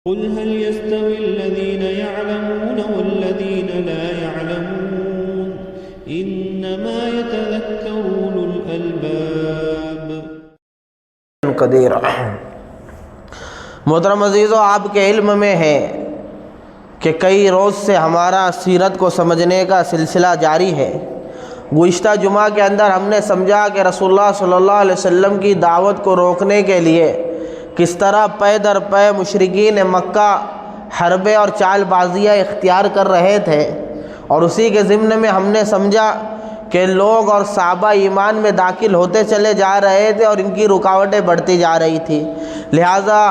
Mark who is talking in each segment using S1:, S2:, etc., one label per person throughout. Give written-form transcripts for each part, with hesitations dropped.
S1: قل هل يستوي الذين يعلمون والذين لا يعلمون انما يتذكر اولو الالباب۔
S2: قدیر محترم عزیزو، آپ کے علم میں ہے کہ کئی روز سے ہمارا سیرت کو سمجھنے کا سلسلہ جاری ہے۔ گزشتہ جمعہ کے اندر ہم نے سمجھا کہ رسول اللہ صلی اللہ علیہ وسلم کی دعوت کو روکنے کے لیے کس طرح پے در پے مشرکین مکہ حربیں اور چال بازیاں اختیار کر رہے تھے، اور اسی کے ضمن میں ہم نے سمجھا کہ لوگ اور صحابہ ایمان میں داخل ہوتے چلے جا رہے تھے اور ان کی رکاوٹیں بڑھتی جا رہی تھی۔ لہٰذا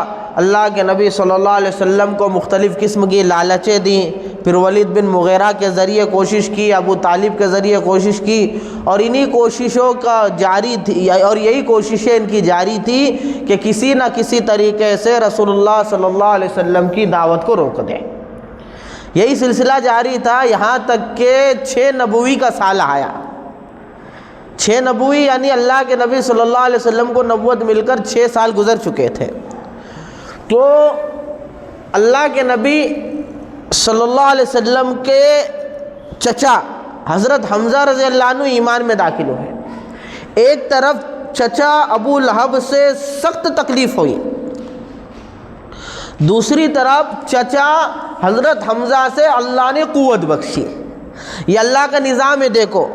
S2: اللہ کے نبی صلی اللہ علیہ وسلم کو مختلف قسم کی لالچیں دیں، پھر ولید بن مغیرہ کے ذریعے کوشش کی، ابو طالب کے ذریعے کوشش کی، اور انہی کوششوں کا جاری تھی، اور یہی کوششیں ان کی جاری تھی کہ کسی نہ کسی طریقے سے رسول اللہ صلی اللہ علیہ وسلم کی دعوت کو روک دیں۔ یہی سلسلہ جاری تھا یہاں تک کہ 6 نبوی کا سال آیا۔ 6 نبوی یعنی اللہ کے نبی صلی اللہ علیہ وسلم کو نبوت مل کر 6 سال گزر چکے تھے۔ تو اللہ کے نبی صلی اللہ علیہ وسلم کے چچا حضرت حمزہ رضی اللہ عنہ ایمان میں داخل ہوئے۔ ایک طرف چچا ابو لہب سے سخت تکلیف ہوئی، دوسری طرف چچا حضرت حمزہ سے اللہ نے قوت بخشی۔ یہ اللہ کا نظام ہے۔ دیکھو،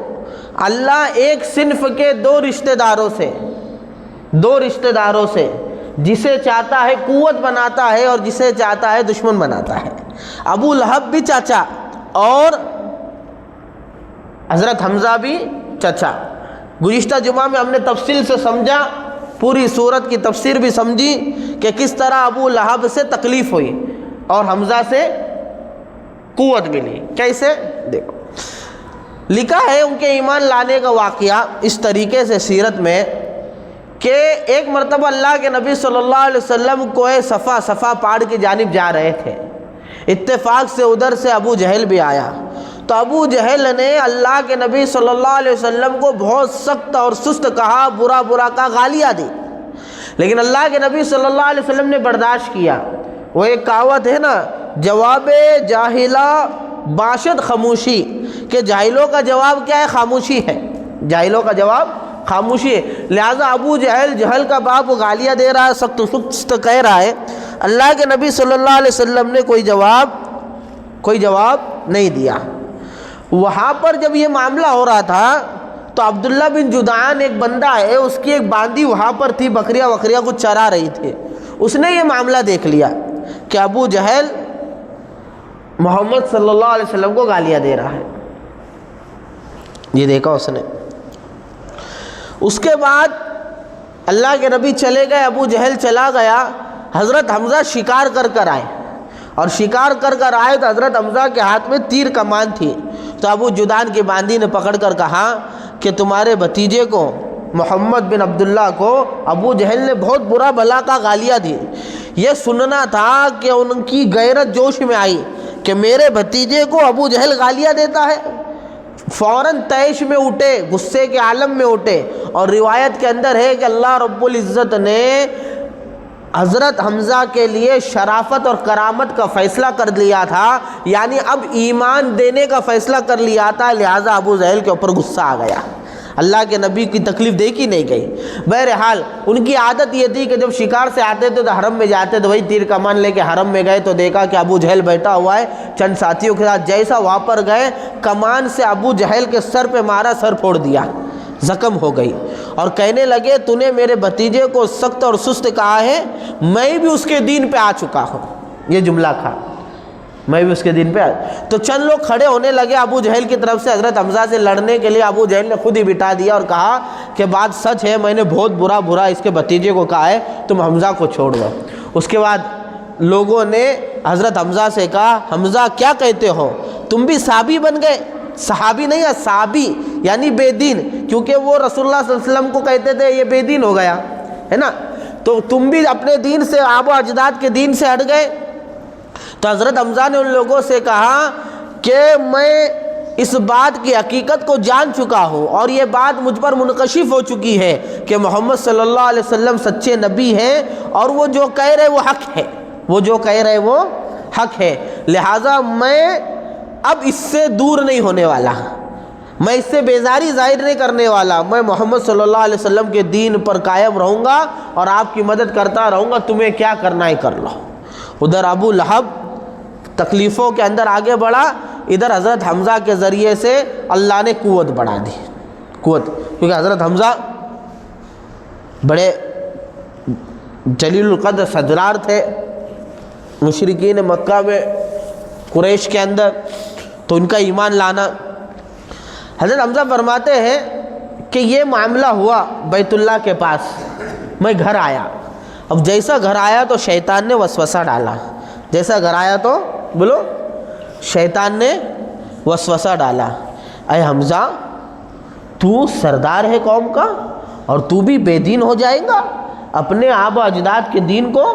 S2: اللہ ایک صنف کے دو رشتہ داروں سے جسے چاہتا ہے قوت بناتا ہے اور جسے چاہتا ہے دشمن بناتا ہے۔ ابو لہب بھی چاچا اور حضرت حمزہ بھی چچا۔ گزشتہ جمعہ میں ہم نے تفصیل سے سمجھا، پوری سورت کی تفسیر بھی سمجھی کہ کس طرح ابو لہب سے تکلیف ہوئی اور حمزہ سے قوت ملی۔ کیسے؟ دیکھو، لکھا ہے ان کے ایمان لانے کا واقعہ اس طریقے سے سیرت میں کہ ایک مرتبہ اللہ کے نبی صلی اللہ علیہ وسلم کوہ صفا پہاڑ کی جانب جا رہے تھے۔ اتفاق سے ادھر سے ابو جہل بھی آیا، تو ابو جہل نے اللہ کے نبی صلی اللہ علیہ وسلم کو بہت سخت اور سست کہا، برا کا گالیاں دی، لیکن اللہ کے نبی صلی اللہ علیہ وسلم نے برداشت کیا۔ وہ ایک کہاوت ہے نا، جواب جاہلہ باشد خاموشی، کہ جاہلوں کا جواب کیا ہے؟ خاموشی ہے۔ جاہلوں کا جواب خاموشی ہے۔ لہٰذا ابو جہل کا باپ گالیاں دے رہا ہے، سخت کہہ رہا ہے، اللہ کے نبی صلی اللہ علیہ وسلم نے کوئی جواب نہیں دیا۔ وہاں پر جب یہ معاملہ ہو رہا تھا تو عبداللہ بن جدعان ایک بندہ ہے، اس کی ایک باندی وہاں پر تھی، بکریاں کچھ چرا رہی تھی۔ اس نے یہ معاملہ دیکھ لیا کہ ابو جہل محمد صلی اللہ علیہ وسلم کو گالیاں دے رہا ہے۔ یہ دیکھا اس نے۔ اس کے بعد اللہ کے نبی چلے گئے، ابو جہل چلا گیا، حضرت حمزہ شکار کر آئے، اور شکار کر آئے تو حضرت حمزہ کے ہاتھ میں تیر کمان تھی۔ تو ابو جدعان کی باندی نے پکڑ کر کہا کہ تمہارے بھتیجے کو محمد بن عبداللہ کو ابو جہل نے بہت برا بھلا کا گالیاں دی۔ یہ سننا تھا کہ ان کی غیرت جوش میں آئی کہ میرے بھتیجے کو ابو جہل گالیاں دیتا ہے۔ فوراً طیش میں اٹھے، غصے کے عالم میں اٹھے، اور روایت کے اندر ہے کہ اللہ رب العزت نے حضرت حمزہ کے لیے شرافت اور کرامت کا فیصلہ کر لیا تھا، یعنی اب ایمان دینے کا فیصلہ کر لیا تھا، لہٰذا ابو جہل کے اوپر غصہ آ گیا۔ اللہ کے نبی کی تکلیف دیکھی نہیں گئی۔ بہرحال ان کی عادت یہ تھی کہ جب شکار سے آتے تھے تو حرم میں جاتے تو وہی تیر کمان لے کے حرم میں گئے تو دیکھا کہ ابو جہل بیٹھا ہوا ہے چند ساتھیوں کے ساتھ۔ جیسا وہاں پر گئے، کمان سے ابو جہل کے سر پہ مارا، سر پھوڑ دیا، زخم ہو گئی، اور کہنے لگے تو نے میرے بھتیجے کو سخت اور سست کہا ہے، میں بھی اس کے دین پہ آ چکا ہوں۔ یہ جملہ تھا، میں بھی اس کے دین پہ تو چند لوگ کھڑے ہونے لگے ابو جہل کی طرف سے حضرت حمزہ سے لڑنے کے لیے۔ ابو جہل نے خود ہی بٹا دیا اور کہا کہ بات سچ ہے، میں نے بہت برا اس کے بھتیجے کو کہا ہے، تم حمزہ کو چھوڑ دو۔ اس کے بعد لوگوں نے حضرت حمزہ سے کہا، حمزہ کیا کہتے ہو، تم بھی صحابی بن گئے؟ صحابی نہیں ہے، صحابی یعنی بے دین، کیونکہ وہ رسول اللہ صلی اللہ علیہ وسلم کو کہتے تھے یہ بے دین ہو گیا ہے نا، تو تم بھی اپنے دین سے، آبا و اجداد کے دین سے ہٹ گئے۔ تو حضرت حمزہ نے ان لوگوں سے کہا کہ میں اس بات کی حقیقت کو جان چکا ہوں، اور یہ بات مجھ پر منکشف ہو چکی ہے کہ محمد صلی اللہ علیہ وسلم سچے نبی ہیں، اور وہ جو کہہ رہے وہ حق ہے۔ وہ جو کہہ رہے وہ حق ہے، لہٰذا میں اب اس سے دور نہیں ہونے والا، میں اس سے بیزاری ظاہر نہیں کرنے والا، میں محمد صلی اللہ علیہ وسلم کے دین پر قائم رہوں گا اور آپ کی مدد کرتا رہوں گا، تمہیں کیا کرنا ہے کر لو۔ ادھر ابو لہب تکلیفوں کے اندر آگے بڑھا، ادھر حضرت حمزہ کے ذریعے سے اللہ نے قوت بڑھا دی، قوت، کیونکہ حضرت حمزہ بڑے جلیل القدر سردار تھے مشرکین مکہ میں، قریش کے اندر، تو ان کا ایمان لانا۔ حضرت حمزہ فرماتے ہیں کہ یہ معاملہ ہوا بیت اللہ کے پاس، میں گھر آیا، اب جیسا گھر آیا تو شیطان نے وسوسہ ڈالا، جیسا گھر آیا تو بولو شیطان نے وسوسہ ڈالا، اے حمزہ تو سردار ہے قوم کا اور تو بھی بے دین ہو جائے گا، اپنے آب و اجداد کے دین کو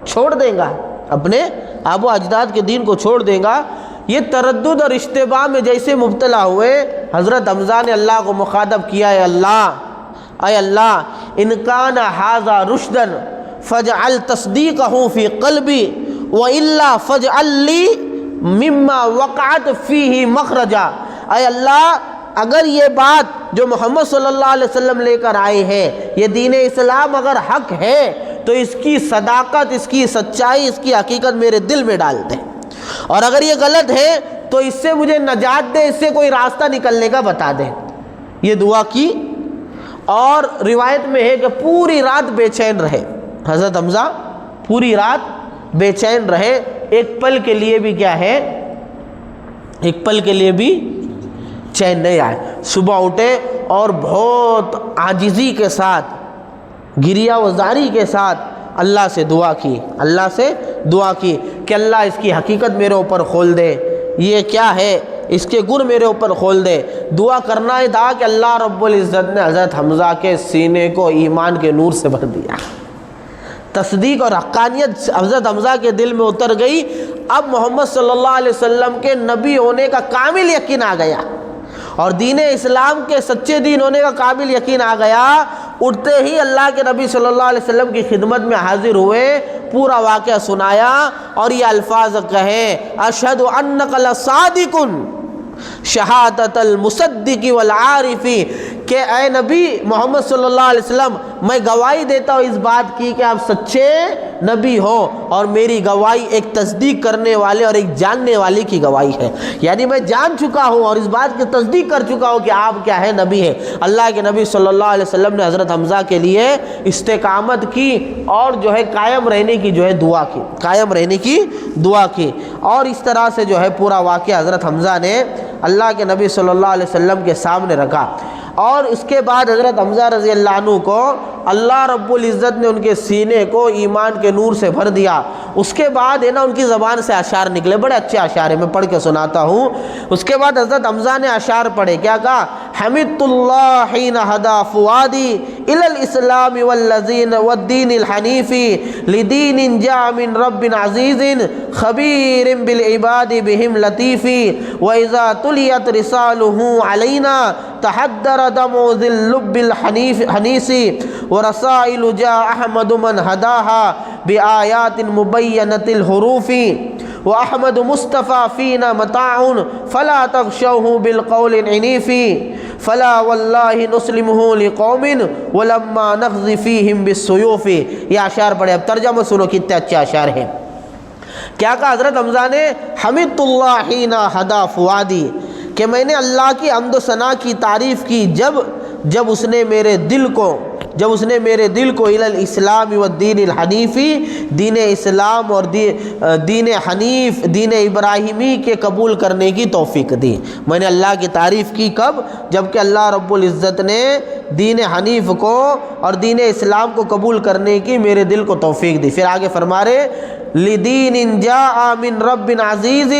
S2: چھوڑ دے گا، اپنے آب و اجداد کے دین کو چھوڑ دے گا۔ یہ تردد اور اشتباہ میں جیسے مبتلا ہوئے، حضرت حمزہ نے اللہ کو مخاطب کیا، اے اللہ ان کان ھذا رشدا فاجعل تصدیقہ فی قلبی والا فاجعل لی مما وقعت فیہ مخرجا۔ اے اللہ اگر یہ بات جو محمد صلی اللہ علیہ وسلم لے کر آئے ہیں، یہ دین اسلام اگر حق ہے تو اس کی صداقت، اس کی سچائی، اس کی حقیقت میرے دل میں ڈال دے، اور اگر یہ غلط ہے تو اس سے مجھے نجات دے، اس سے کوئی راستہ نکلنے کا بتا دے۔ یہ دعا کی، اور روایت میں ہے کہ پوری رات بے چین رہے حضرت حمزہ، پوری رات بے چین رہے، ایک پل کے لیے بھی کیا ہے، ایک پل کے لیے بھی چین نہیں آئے۔ صبح اٹھے اور بہت عاجزی کے ساتھ، گریہ وزاری کے ساتھ اللہ سے دعا کی، اللہ سے دعا کی کہ اللہ اس کی حقیقت میرے اوپر کھول دے، یہ کیا ہے، اس کے گر میرے اوپر کھول دے۔ دعا کرنا ہی تھا کہ اللہ رب العزت نے حضرت حمزہ کے سینے کو ایمان کے نور سے بھر دیا، تصدیق اور حقانیت حضرت حمزہ کے دل میں اتر گئی۔ اب محمد صلی اللہ علیہ وسلم کے نبی ہونے کا کامل یقین آ گیا، اور دین اسلام کے سچے دین ہونے کا کامل یقین آ گیا۔ اٹھتے ہی اللہ کے نبی صلی اللہ علیہ وسلم کی خدمت میں حاضر ہوئے، پورا واقعہ سنایا، اور یہ الفاظ کہے، اشہد انک لصادق شہادت المصدق والعارف، کہ اے نبی محمد صلی اللہ علیہ وسلم میں گواہی دیتا ہوں اس بات کی کہ آپ سچے نبی ہو، اور میری گواہی ایک تصدیق کرنے والے اور ایک جاننے والے کی گواہی ہے، یعنی میں جان چکا ہوں اور اس بات کی تصدیق کر چکا ہوں کہ آپ کیا ہے، نبی ہے۔ اللہ کے نبی صلی اللہ علیہ وسلم نے حضرت حمزہ کے لیے استقامت کی، اور جو ہے قائم رہنے کی جو ہے دعا کی، قائم رہنے کی دعا کی، اور اس طرح سے جو ہے پورا واقعہ حضرت حمزہ نے اللہ کے نبی صلی اللہ علیہ وسلم کے سامنے رکھا۔ اور اس کے بعد حضرت حمزہ رضی اللہ عنہ کو اللہ رب العزت نے ان کے سینے کو ایمان کے نور سے بھر دیا۔ اس کے بعد ہے نا ان کی زبان سے اشعار نکلے، بڑے اچھے اشعار ہیں، میں پڑھ کے سناتا ہوں۔ اس کے بعد حضرت حمزہ نے اشعار پڑھے، کیا کہا، حمدت اللہ حین ہدا فؤادی الی الاسلام والدین الحنیف لدین جاء من رب عزیز خبیر بالعباد بہم لطیف واذا تلیت رسالہ علینا تحدر دمع ذی اللب الحنیس ورسائل جاء احمد من ہداها بآیات مبینۃ الحروف واحمد مصطفیٰ فینا متاع فلا تغشوه بالقول العنیف فلا واللہ نسلمہ لقوم ولما نغزی فیہم بالسیوف۔ یہ اشعار پڑھے، اب ترجمہ سنو کتنے اچھے اشعار ہیں۔ کیا کہا حضرت حمزہ نے، حمدت اللہ حین ہدا فؤادی، کہ میں نے اللہ کی حمد و ثنا کی تعریف کی جب اس نے میرے دل کو الی الاسلام والدین الحنیفی، دین اسلام اور دین حنیف، دین ابراہیمی کے قبول کرنے کی توفیق دی۔ میں نے اللہ کی تعریف کی کب، جب کہ اللہ رب العزت نے دین حنیف کو اور دین اسلام کو قبول کرنے کی میرے دل کو توفیق دی۔ پھر آگے فرما رہے، لدین جاء من رب عزیز،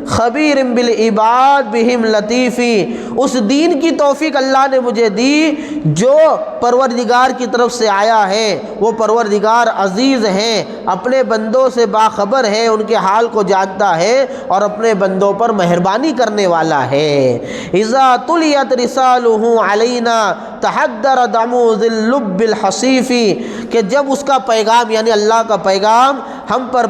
S2: خبیر بالعباد بہم لطیفی، اس دین کی توفیق اللہ نے مجھے دی جو پروردگار کی طرف سے آیا ہے، وہ پروردگار عزیز ہیں، اپنے بندوں سے باخبر ہے، ان کے حال کو جانتا ہے اور اپنے بندوں پر مہربانی کرنے والا ہے۔ اذا تلیت رسالہ علینا تحدر دم ذی اللب الحصیف، کہ جب اس کا پیغام یعنی اللہ کا پیغام ہم پر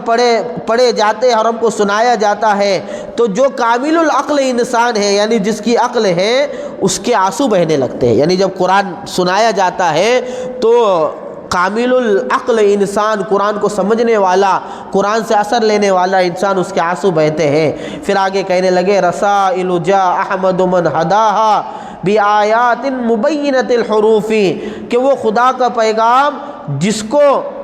S2: پڑھے جاتے ہیں اور ہم کو سنایا جاتا ہے تو جو کامل العقل انسان ہے یعنی جس کی عقل ہے اس کے آنسو بہنے لگتے ہیں۔ یعنی جب قرآن سنایا جاتا ہے تو کامل العقل انسان، قرآن کو سمجھنے والا، قرآن سے اثر لینے والا انسان، اس کے آنسو بہتے ہیں۔ پھر آگے کہنے لگے رسائل جا احمد من ہداہا بآیات مبینۃ الحروف، کہ وہ خدا کا پیغام جس کو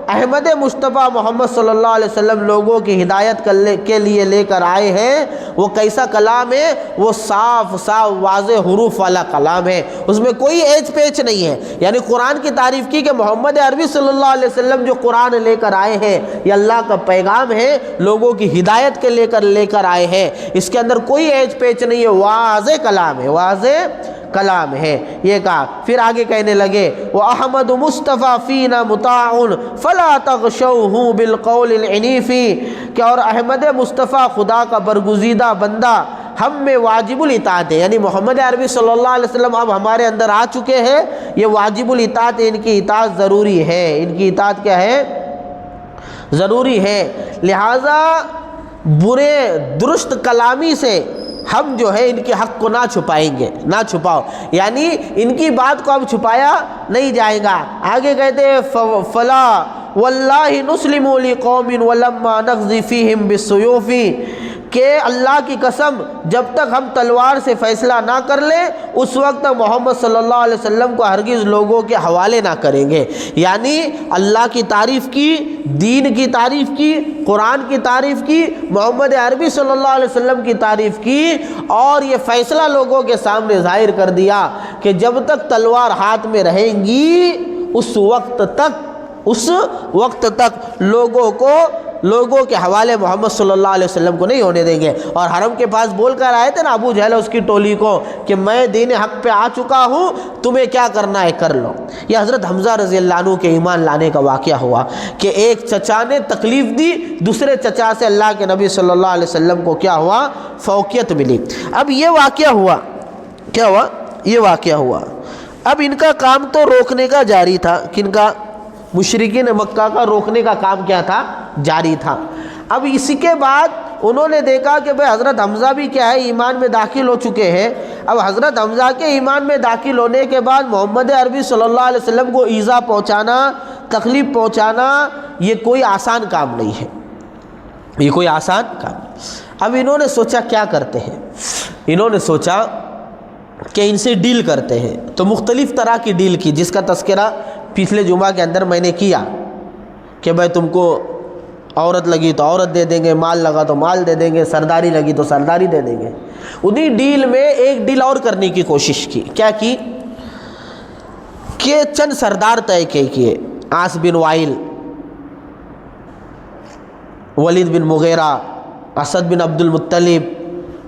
S2: احمد مصطفیٰ محمد صلی اللہ علیہ وسلم لوگوں کی ہدایت کے لیے لے کر آئے ہیں، وہ کیسا کلام ہے؟ وہ صاف صاف واضح حروف والا کلام ہے، اس میں کوئی ایچ پیچ نہیں ہے۔ یعنی قرآن کی تعریف کی کہ محمد عربی صلی اللہ علیہ وسلم جو قرآن لے کر آئے ہیں یہ اللہ کا پیغام ہے، لوگوں کی ہدایت کے لے کر آئے ہیں، اس کے اندر کوئی ایچ پیچ نہیں ہے، واضح کلام ہے، واضح کلام ہے، یہ کہا۔ پھر آگے کہنے لگے وَأَحْمَدُ مُصْطَفَى فِينَا مُطَاعٌ فَلَا تَغْشَوْهُ بِالْقَوْلِ الْعِنِيفِ، کہ اور احمد مصطفیٰ خدا کا برگزیدہ بندہ ہم میں واجب الاطاعت ہے، یعنی محمد عربی صلی اللہ علیہ وسلم اب ہمارے اندر آ چکے ہیں، یہ واجب الاطاعت ہے، ان کی اطاعت ضروری ہے، ان کی اطاعت کیا ہے؟ ضروری ہے۔ لہٰذا برے درست کلامی سے ہم جو ہے ان کے حق کو نہ چھپائیں گے، نہ چھپاؤ، یعنی ان کی بات کو اب چھپایا نہیں جائے گا۔ آگے کہتے ہیں فلا واللہ نسلم لقوم ولما نقضی فیہم بالسیوف، کہ اللہ کی قسم جب تک ہم تلوار سے فیصلہ نہ کر لیں اس وقت تک محمد صلی اللہ علیہ وسلم کو ہرگز لوگوں کے حوالے نہ کریں گے۔ یعنی اللہ کی تعریف کی، دین کی تعریف کی، قرآن کی تعریف کی، محمد عربی صلی اللہ علیہ وسلم کی تعریف کی، اور یہ فیصلہ لوگوں کے سامنے ظاہر کر دیا کہ جب تک تلوار ہاتھ میں رہیں گی اس وقت تک لوگوں کے حوالے محمد صلی اللہ علیہ وسلم کو نہیں ہونے دیں گے۔ اور حرم کے پاس بول کر آئے تھے نا ابو جہل اس کی ٹولی کو کہ میں دین حق پہ آ چکا ہوں، تمہیں کیا کرنا ہے کر لو۔ یہ حضرت حمزہ رضی اللہ عنہ کے ایمان لانے کا واقعہ ہوا کہ ایک چچا نے تکلیف دی، دوسرے چچا سے اللہ کے نبی صلی اللہ علیہ وسلم کو کیا ہوا؟ فوقیت ملی۔ اب یہ واقعہ ہوا، کیا ہوا؟ یہ واقعہ ہوا۔ اب ان کا کام تو روکنے کا جاری تھا، کن کا؟ مشرکین مکہ کا روکنے کا کام کیا تھا؟ جاری تھا۔ اب اسی کے بعد انہوں نے دیکھا کہ بھئی حضرت حمزہ بھی کیا ہے ایمان میں داخل ہو چکے ہیں۔ اب حضرت حمزہ کے ایمان میں داخل ہونے کے بعد محمد عربی صلی اللہ علیہ وسلم کو ایذا پہنچانا، تکلیف پہنچانا یہ کوئی آسان کام نہیں ہے، یہ کوئی آسان کام نہیں۔ اب انہوں نے سوچا کیا کرتے ہیں؟ انہوں نے سوچا کہ ان سے ڈیل کرتے ہیں، تو مختلف طرح کی ڈیل کی جس کا تذکرہ پچھلے جمعہ کے اندر میں نے کیا کہ بھائی تم کو عورت لگی تو عورت دے دیں گے، مال لگا تو مال دے دیں گے، سرداری لگی تو سرداری دے دیں گے۔ انہی ڈیل میں ایک ڈیل اور کرنے کی کوشش کی، کیا کی کہ چند سردار طے کیے، عاص بن وائل، ولید بن مغیرہ، اسد بن عبد المطلب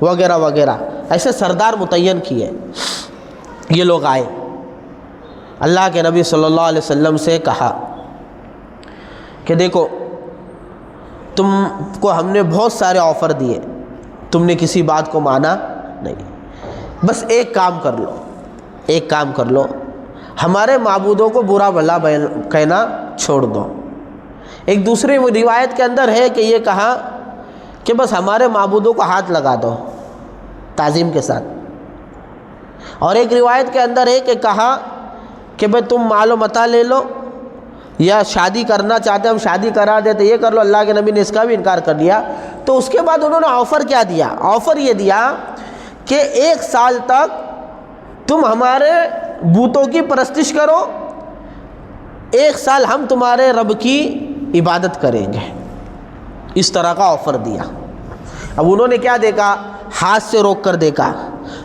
S2: وغیرہ وغیرہ، ایسے سردار متعین کیے۔ یہ لوگ آئے، اللہ کے نبی صلی اللہ علیہ وسلم سے کہا کہ دیکھو تم کو ہم نے بہت سارے آفر دیے، تم نے کسی بات کو مانا نہیں، بس ایک کام کر لو، ہمارے معبودوں کو برا بھلا کہنا چھوڑ دو۔ ایک دوسری روایت کے اندر ہے کہ یہ کہا کہ بس ہمارے معبودوں کو ہاتھ لگا دو تعظیم کے ساتھ، اور ایک روایت کے اندر ہے کہ کہا کہ بھئی تم مال و متاع لے لو، یا شادی کرنا چاہتے ہم شادی کرا دیتے، یہ کر لو۔ اللہ کے نبی نے اس کا بھی انکار کر دیا۔ تو اس کے بعد انہوں نے آفر کیا دیا؟ آفر یہ دیا کہ 1 سال تک تم ہمارے بتوں کی پرستش کرو، 1 سال ہم تمہارے رب کی عبادت کریں گے، اس طرح کا آفر دیا۔ اب انہوں نے کیا دیکھا؟ ہاتھ سے روک کر دیکھا،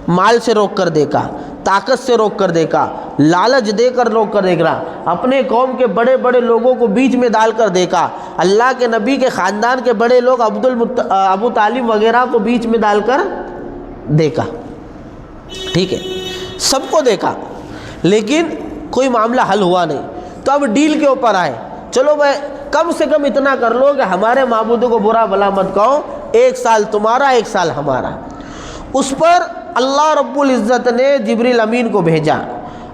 S2: مال سے روک کر دیکھا، طاقت سے روک کر دیکھا، لالچ دے کر روک کر دیکھ رہا، اپنے قوم کے بڑے بڑے لوگوں کو بیچ میں ڈال کر دیکھا، اللہ کے نبی کے خاندان کے بڑے لوگ ابو طالب وغیرہ کو بیچ میں ڈال کر دیکھا، ٹھیک ہے، سب کو دیکھا، لیکن کوئی معاملہ حل ہوا نہیں. تو اب ڈیل کے اوپر آئے، چلو بھائی کم سے کم اتنا کر لو کہ ہمارے معبودوں کو برا بھلا مت کہو، 1 سال تمہارا 1 سال ہمارا. اس پر اللہ رب العزت نے جبریل امین کو بھیجا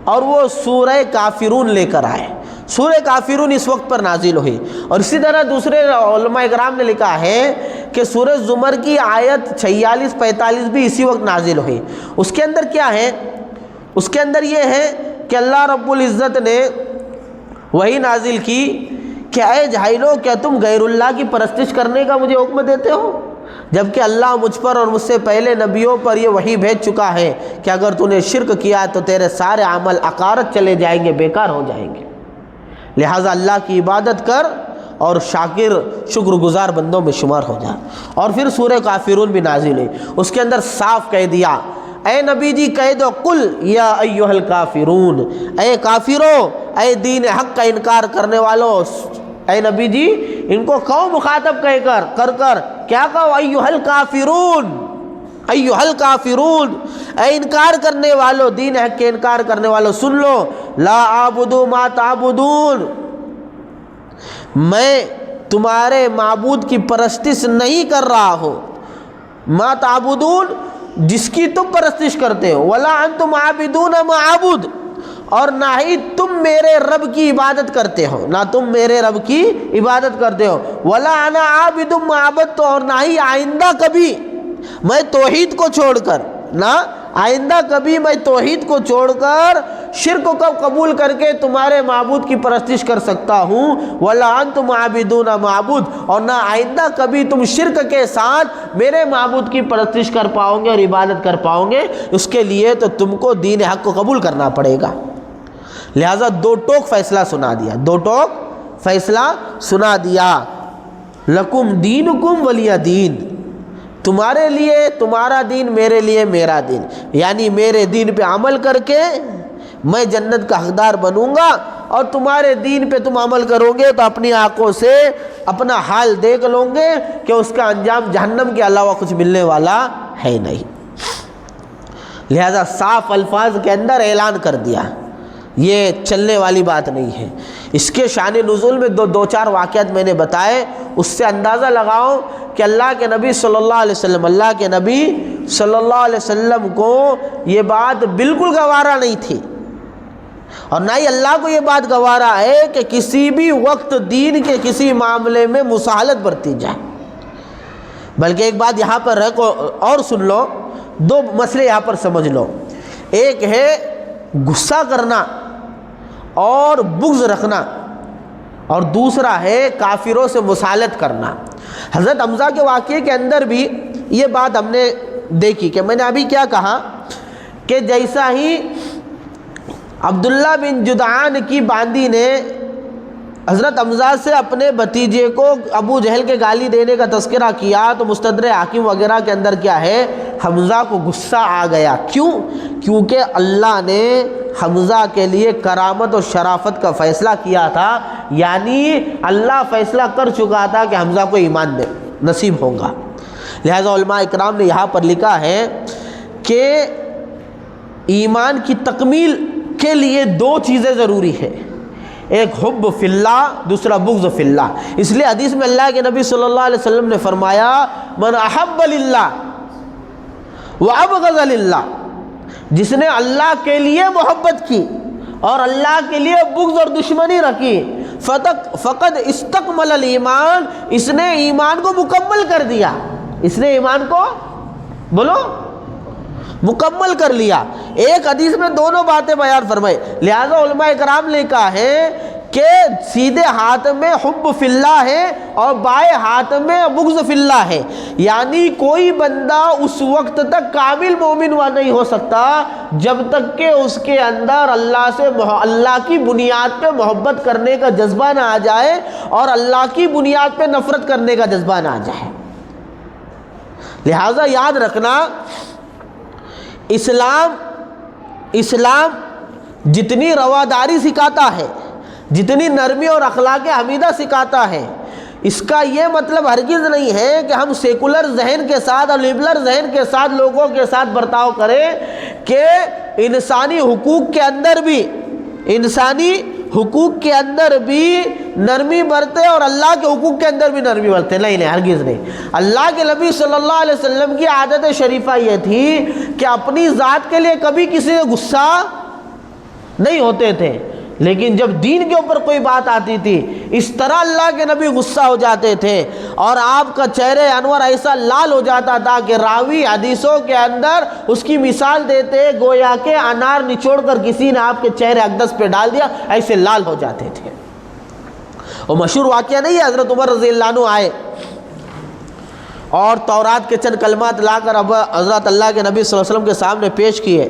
S2: اور وہ سورہ کافرون لے کر آئے. سورہ کافرون اس وقت پر نازل ہوئی. اور اسی طرح دوسرے علماء اکرام نے لکھا ہے کہ سورہ زمر کی آیت 46-45 بھی اسی وقت نازل ہوئی. اس کے اندر کیا ہے؟ اس کے اندر یہ ہے کہ اللہ رب العزت نے وہی نازل کی کہ اے جاہلو، کیا تم غیر اللہ کی پرستش کرنے کا مجھے حکم دیتے ہو، جبکہ اللہ مجھ پر اور مجھ سے پہلے نبیوں پر یہ وحی بھیج چکا ہے کہ اگر تو نے شرک کیا تو تیرے سارے عمل عقارت چلے جائیں گے، بیکار ہو جائیں گے. لہٰذا اللہ کی عبادت کر اور شاکر شکر گزار بندوں میں شمار ہو جا. اور پھر سورہ کافرون بھی نازل ہوئی. اس کے اندر صاف کہہ دیا، اے نبی جی کہہ دو، قل یا ایھا الکافرون، اے کافرو، اے دین حق کا انکار کرنے والو. اے نبی جی ان کو کہو مخاطب کہہ کر کیا کہو؟ ایھا الکافرون، ایھا الکافرون، اے انکار کرنے والو، دین حق کے انکار کرنے والو، سن لو، لا اعبد ما تعبدون، میں تمہارے معبود کی پرستش نہیں کر رہا ہوں. ما تعبدون، جس کی تم پرستش کرتے ہو، ولا انتم عابدون ما اعبد، اور نہ ہی تم میرے رب کی عبادت کرتے ہو، نہ تم میرے رب کی عبادت کرتے ہو. ولا انا عابد ما عبدت، اور نہ ہی آئندہ کبھی میں توحید کو چھوڑ کر، نہ آئندہ کبھی میں توحید کو چھوڑ کر شرک کو قبول کر کے تمہارے معبود کی پرستش کر سکتا ہوں. ولا انتم عابدون ما اعبد، اور نہ آئندہ کبھی تم شرک کے ساتھ میرے معبود کی پرستش کر پاؤ گے اور عبادت کر پاؤ گے. اس کے لیے تو تم کو دین حق کو قبول کرنا پڑے گا. لہٰذا 2 ٹوک فیصلہ سنا دیا، 2 ٹوک فیصلہ سنا دیا. لکم دینکم ولی دین، تمہارے لیے تمہارا دین، میرے لیے میرا دین. یعنی میرے دین پہ عمل کر کے میں جنت کا حقدار بنوں گا، اور تمہارے دین پہ تم عمل کرو گے تو اپنی آنکھوں سے اپنا حال دیکھ لو گے کہ اس کا انجام جہنم کے علاوہ کچھ ملنے والا ہے نہیں. لہذا صاف الفاظ کے اندر اعلان کر دیا، یہ چلنے والی بات نہیں ہے. اس کے شان نزول میں 2-4 واقعات میں نے بتائے، اس سے اندازہ لگاؤ کہ اللہ کے نبی صلی اللہ علیہ وسلم، اللہ کے نبی صلی اللہ علیہ وسلم کو یہ بات بالکل گوارا نہیں تھی، اور نہ ہی اللہ کو یہ بات گوارا ہے کہ کسی بھی وقت دین کے کسی معاملے میں مساہلت برتی جائے. بلکہ ایک بات یہاں پر ہے اور سن لو، 2 مسئلے یہاں پر سمجھ لو. ایک ہے غصہ کرنا اور بغض رکھنا، اور دوسرا ہے کافروں سے مسالت کرنا. حضرت حمزہ کے واقعے کے اندر بھی یہ بات ہم نے دیکھی کہ میں نے ابھی کیا کہا کہ جیسا ہی عبداللہ بن جدعان کی باندی نے حضرت حمزہ سے اپنے بھتیجے کو ابو جہل کے گالی دینے کا تذکرہ کیا تو مستدرک حاکم وغیرہ کے اندر کیا ہے، حمزہ کو غصہ آ گیا. کیوں؟ کیونکہ اللہ نے حمزہ کے لیے کرامت اور شرافت کا فیصلہ کیا تھا. یعنی اللہ فیصلہ کر چکا تھا کہ حمزہ کو ایمان نصیب ہوگا. لہذا علماء اکرام نے یہاں پر لکھا ہے کہ ایمان کی تکمیل کے لیے 2 چیزیں ضروری ہے، ایک حب فی اللہ، دوسرا بغض فی اللہ. اس لیے حدیث میں اللہ کے نبی صلی اللہ علیہ وسلم نے فرمایا، من احب للہ وابغض للہ، جس نے اللہ کے لیے محبت کی اور اللہ کے لیے بغض اور دشمنی رکھی، فقد استکمل الایمان، اس نے ایمان کو مکمل کر دیا، اس نے ایمان کو بولو مکمل کر لیا. ایک حدیث میں دونوں باتیں بیان فرمائی. لہذا علماء اکرام نے کہا ہے کہ سیدھے ہاتھ میں حب فی اللہ ہے اور بائیں ہاتھ میں بغض فی اللہ ہے. یعنی کوئی بندہ اس وقت تک کامل مومن نہیں ہو سکتا جب تک کہ اس کے اندر اللہ سے اللہ کی بنیاد پہ محبت کرنے کا جذبہ نہ آ جائے اور اللہ کی بنیاد پہ نفرت کرنے کا جذبہ نہ آ جائے. لہذا یاد رکھنا، اسلام جتنی رواداری سکھاتا ہے، جتنی نرمی اور اخلاق حمیدہ سکھاتا ہے، اس کا یہ مطلب ہرگز نہیں ہے کہ ہم سیکولر ذہن کے ساتھ اور لبرل ذہن کے ساتھ لوگوں کے ساتھ برتاؤ کریں کہ انسانی حقوق کے اندر بھی نرمی برتے اور اللہ کے حقوق کے اندر بھی نرمی برتے. نہیں ہرگز نہیں. اللہ کے نبی صلی اللہ علیہ وسلم کی عادت شریفہ یہ تھی کہ اپنی ذات کے لیے کبھی کسی سے غصہ نہیں ہوتے تھے، لیکن جب دین کے اوپر کوئی بات آتی تھی اس طرح اللہ کے نبی غصہ ہو جاتے تھے اور آپ کا چہرے انور ایسا لال ہو جاتا تھا کہ راوی حدیثوں کے اندر اس کی مثال دیتے گویا کہ انار نچوڑ کر کسی نے آپ کے چہرے اقدس پہ ڈال دیا، ایسے لال ہو جاتے تھے. وہ مشہور واقعہ نہیں ہے، حضرت عمر رضی اللہ عنہ آئے اور تورات کے چند کلمات لا کر اب حضرت اللہ کے نبی صلی اللہ علیہ وسلم کے سامنے پیش کیے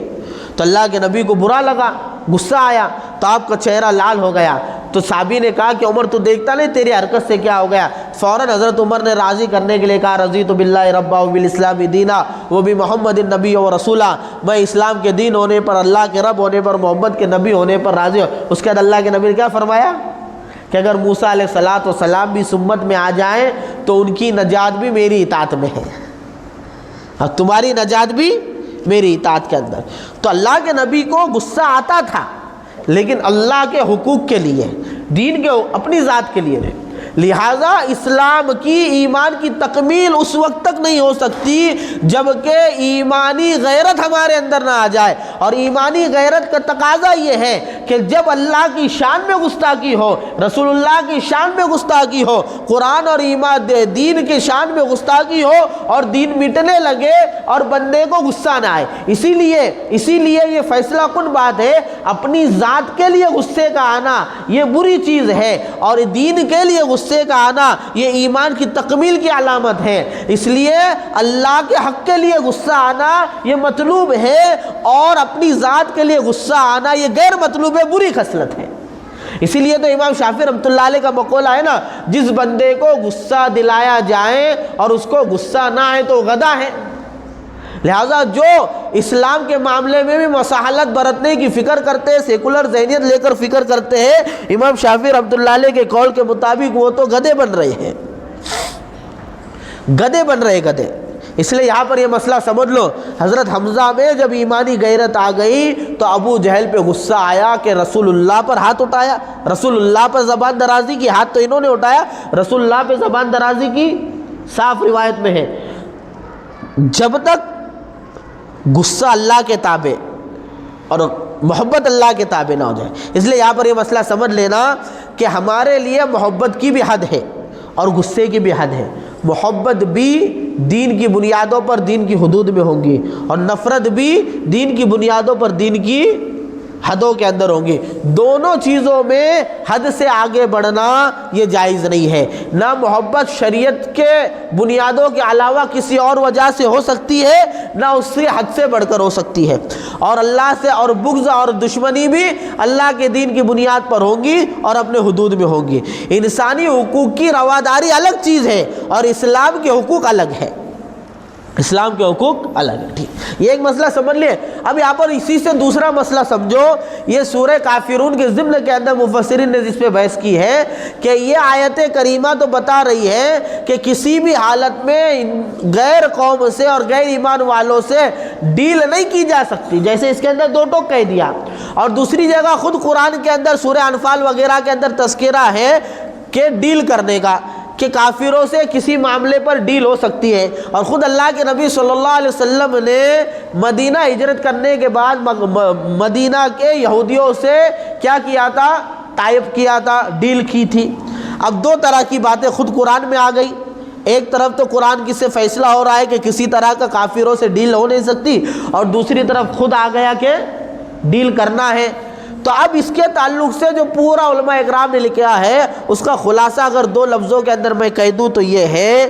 S2: تو اللہ کے نبی کو برا لگا، غصہ آیا تو آپ کا چہرہ لال ہو گیا. تو صحابی نے کہا کہ عمر تو دیکھتا نہیں تیری حرکت سے کیا ہو گیا؟ فوراً حضرت عمر نے راضی کرنے کے لیے کہا رضیت باللہ ربا وبالاسلام دینا وبمحمد النبی و رسولہ، میں اسلام کے دین ہونے پر، اللہ کے رب ہونے پر، محمد کے نبی ہونے پر راضی ہوں. اس کے بعد اللہ کے نبی نے کیا فرمایا کہ اگر موسیٰ علیہ السلام بھی اس امت میں آ جائیں تو ان کی نجات بھی میری اطاعت میں ہے اور تمہاری نجات بھی میری اطاعت کے اندر. تو اللہ کے نبی کو غصہ آتا تھا لیکن اللہ کے حقوق کے لیے، دین کے اپنی ذات کے لیے نہیں. لہٰذا اسلام کی، ایمان کی تکمیل اس وقت تک نہیں ہو سکتی جب کہ ایمانی غیرت ہمارے اندر نہ آ جائے. اور ایمانی غیرت کا تقاضا یہ ہے کہ جب اللہ کی شان میں گستاخی ہو، رسول اللہ کی شان میں گستاخی ہو، قرآن اور ایمان دین کی شان میں گستاخی ہو اور دین مٹنے لگے اور بندے کو غصہ نہ آئے. اسی لیے یہ فیصلہ کن بات ہے، اپنی ذات کے لیے غصے کا آنا یہ بری چیز ہے اور دین کے لیے غصے کا آنا یہ ایمان کی تکمیل کی علامت ہے. اس لیے اللہ کے حق کے لیے غصہ آنا یہ مطلوب ہے اور اپنی ذات کے لیے غصہ آنا یہ غیر مطلوب ہے، بری خصلت ہے. اسی لیے تو امام شافعی رحمۃ اللہ علیہ کا مقولہ ہے نا، جس بندے کو غصہ دلایا جائے اور اس کو غصہ نہ آئے تو غدا ہے. لہٰذا جو اسلام کے معاملے میں بھی مساہلت برتنے کی فکر کرتے ہیں، سیکولر ذہنیت لے کر فکر کرتے ہیں، امام شافعی رحمۃ اللہ علیہ کے قول کے مطابق وہ تو گدھے بن رہے ہیں، گدھے. اس لیے یہاں پر یہ مسئلہ سمجھ لو، حضرت حمزہ میں جب ایمانی غیرت آ گئی تو ابو جہل پہ غصہ آیا کہ رسول اللہ پر ہاتھ اٹھایا، رسول اللہ پر زبان درازی کی. ہاتھ تو انہوں نے اٹھایا، رسول اللہ پہ زبان درازی کی صاف روایت میں ہے. جب تک غصہ اللہ کے تابع اور محبت اللہ کے تابع نہ ہو جائے. اس لیے یہاں پر یہ مسئلہ سمجھ لینا کہ ہمارے لیے محبت کی بھی حد ہے اور غصے کی بھی حد ہے. محبت بھی دین کی بنیادوں پر دین کی حدود میں ہوں گی اور نفرت بھی دین کی بنیادوں پر دین کی حدوں کے اندر ہوں گی. دونوں چیزوں میں حد سے آگے بڑھنا یہ جائز نہیں ہے. نہ محبت شریعت کے بنیادوں کے علاوہ کسی اور وجہ سے ہو سکتی ہے، نہ اس سے حد سے بڑھ کر ہو سکتی ہے. اور اللہ سے اور بغض اور دشمنی بھی اللہ کے دین کی بنیاد پر ہوں گی اور اپنے حدود میں ہوں گی. انسانی حقوق کی رواداری الگ چیز ہے اور اسلام کے حقوق الگ ہے. اسلام کے حقوق الگ ہے. ٹھیک، یہ ایک مسئلہ سمجھ لیں. اب یہاں پر اسی سے دوسرا مسئلہ سمجھو. یہ سورہ کافرون کے ضمن کے اندر مفسرین نے جس پہ بحث کی ہے کہ یہ آیت کریمہ تو بتا رہی ہے کہ کسی بھی حالت میں غیر قوم سے اور غیر ایمان والوں سے ڈیل نہیں کی جا سکتی. جیسے اس کے اندر دو ٹوک کہہ دیا اور دوسری جگہ خود قرآن کے اندر سورہ انفال وغیرہ کے اندر تذکرہ ہے کہ ڈیل کرنے کا، کہ کافروں سے کسی معاملے پر ڈیل ہو سکتی ہے. اور خود اللہ کے نبی صلی اللہ علیہ وسلم نے مدینہ ہجرت کرنے کے بعد مدینہ کے یہودیوں سے کیا کیا تھا؟ طائف کیا تھا، ڈیل کی تھی. اب دو طرح کی باتیں خود قرآن میں آ گئی. ایک طرف تو قرآن کی سے فیصلہ ہو رہا ہے کہ کسی طرح کا کافروں سے ڈیل ہو نہیں سکتی اور دوسری طرف خود آ گیا کہ ڈیل کرنا ہے. تو اب اس کے تعلق سے جو پورا علماء اکرام نے لکھا ہے اس کا خلاصہ اگر دو لفظوں کے اندر میں کہہ دوں تو یہ ہے،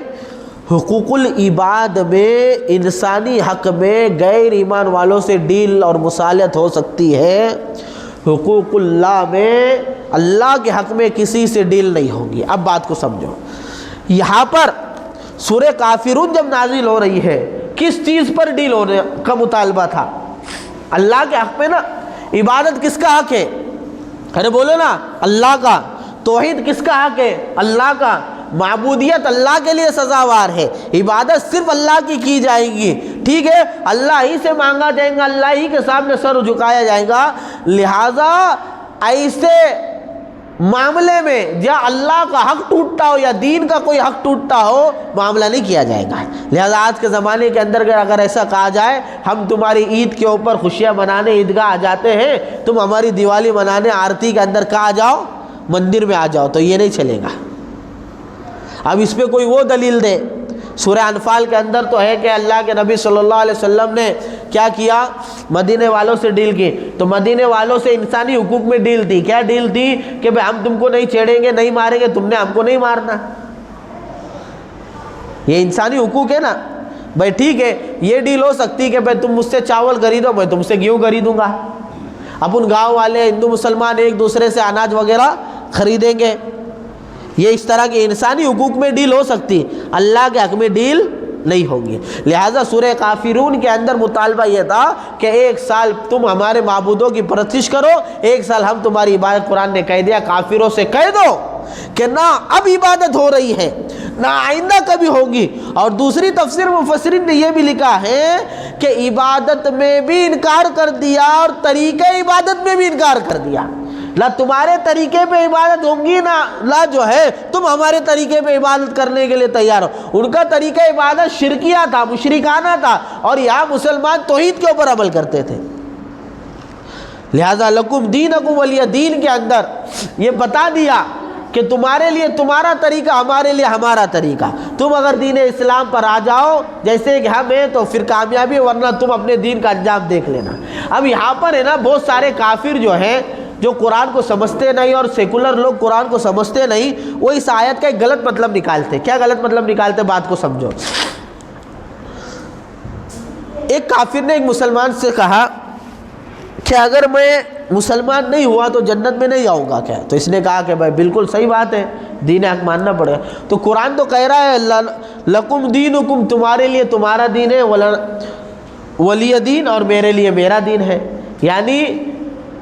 S2: حقوق العباد میں انسانی حق میں غیر ایمان والوں سے ڈیل اور مصالحت ہو سکتی ہے، حقوق اللہ میں اللہ کے حق میں کسی سے ڈیل نہیں ہوگی. اب بات کو سمجھو. یہاں پر سورہ کافرون جب نازل ہو رہی ہے کس چیز پر ڈیل ہونے کا مطالبہ تھا؟ اللہ کے حق میں نا. عبادت کس کا حق ہے؟ ارے بولو نا، اللہ کا. توحید کس کا حق ہے؟ اللہ کا. معبودیت اللہ کے لیے سزاوار ہے، عبادت صرف اللہ کی جائے گی، ٹھیک ہے، اللہ ہی سے مانگا جائے گا، اللہ ہی کے سامنے سر جھکایا جائے گا۔ لہٰذا ایسے معاملے میں یا اللہ کا حق ٹوٹتا ہو یا دین کا کوئی حق ٹوٹتا ہو، معاملہ نہیں کیا جائے گا۔ لہذا آج کے زمانے کے اندر اگر ایسا کہا جائے ہم تمہاری عید کے اوپر خوشیاں منانے عیدگاہ آ جاتے ہیں، تم ہماری دیوالی منانے آرتی کے اندر کہا جاؤ مندر میں آ جاؤ، تو یہ نہیں چلے گا۔ اب اس پہ کوئی وہ دلیل دے۔ سورہ انفال کے اندر تو ہے کہ اللہ کے نبی صلی اللہ علیہ وسلم نے کیا کیا، مدینے والوں سے ڈیل کی، تو مدینے والوں سے انسانی حقوق میں ڈیل تھی۔ کیا ڈیل تھی؟ کہ بھئی ہم تم کو نہیں چھیڑیں گے، نہیں ماریں گے، تم نے ہم کو نہیں مارنا۔ یہ انسانی حقوق ہے نا بھائی، ٹھیک ہے، یہ ڈیل ہو سکتی کہ بھئی تم مجھ سے چاول خریدو، میں تم سے گیہوں خریدوں گا، اپن گاؤں والے ہندو مسلمان ایک دوسرے سے اناج وغیرہ خریدیں گے۔ یہ اس طرح کے انسانی حقوق میں ڈیل ہو سکتی، اللہ کے حق میں ڈیل نہیں ہوگی۔ لہٰذا سورہ کافرون کے اندر مطالبہ یہ تھا کہ ایک سال تم ہمارے معبودوں کی پرستش کرو، ایک سال ہم تمہاری عبادت۔ قرآن نے کہہ دیا کافروں سے کہہ دو کہ نہ اب عبادت ہو رہی ہے، نہ آئندہ کبھی ہوگی۔ اور دوسری تفسیر مفسرین نے یہ بھی لکھا ہے کہ عبادت میں بھی انکار کر دیا اور طریقہ عبادت میں بھی انکار کر دیا۔ نہ تمہارے طریقے پہ عبادت ہوں گی، نہ جو ہے تم ہمارے طریقے پہ عبادت کرنے کے لیے تیار ہو۔ ان کا طریقہ عبادت شرکیہ تھا، مشرکانہ تھا، اور یہاں مسلمان توحید کے اوپر عمل کرتے تھے۔ لہذا لکم دینکم ولی دین کے اندر یہ بتا دیا کہ تمہارے لیے تمہارا طریقہ، ہمارے لیے ہمارا طریقہ۔ تم اگر دین اسلام پر آ جاؤ جیسے کہ ہم ہیں تو پھر کامیابی، ورنہ تم اپنے دین کا انجام دیکھ لینا۔ اب یہاں پر ہے نا بہت سارے کافر جو ہیں، جو قرآن کو سمجھتے نہیں، اور سیکولر لوگ قرآن کو سمجھتے نہیں، وہ اس آیت کا ایک غلط مطلب نکالتے۔ کیا غلط مطلب نکالتے؟ بات کو سمجھو۔ ایک کافر نے ایک مسلمان سے کہا کہ اگر میں مسلمان نہیں ہوا تو جنت میں نہیں آؤں گا کیا؟ تو اس نے کہا کہ بھائی بالکل صحیح بات ہے، دین حق ماننا پڑے گا۔ تو قرآن تو کہہ رہا ہے لکم دینکم، تمہارے لیے تمہارا دین ہے، ولی دین، اور میرے لیے میرا دین ہے۔ یعنی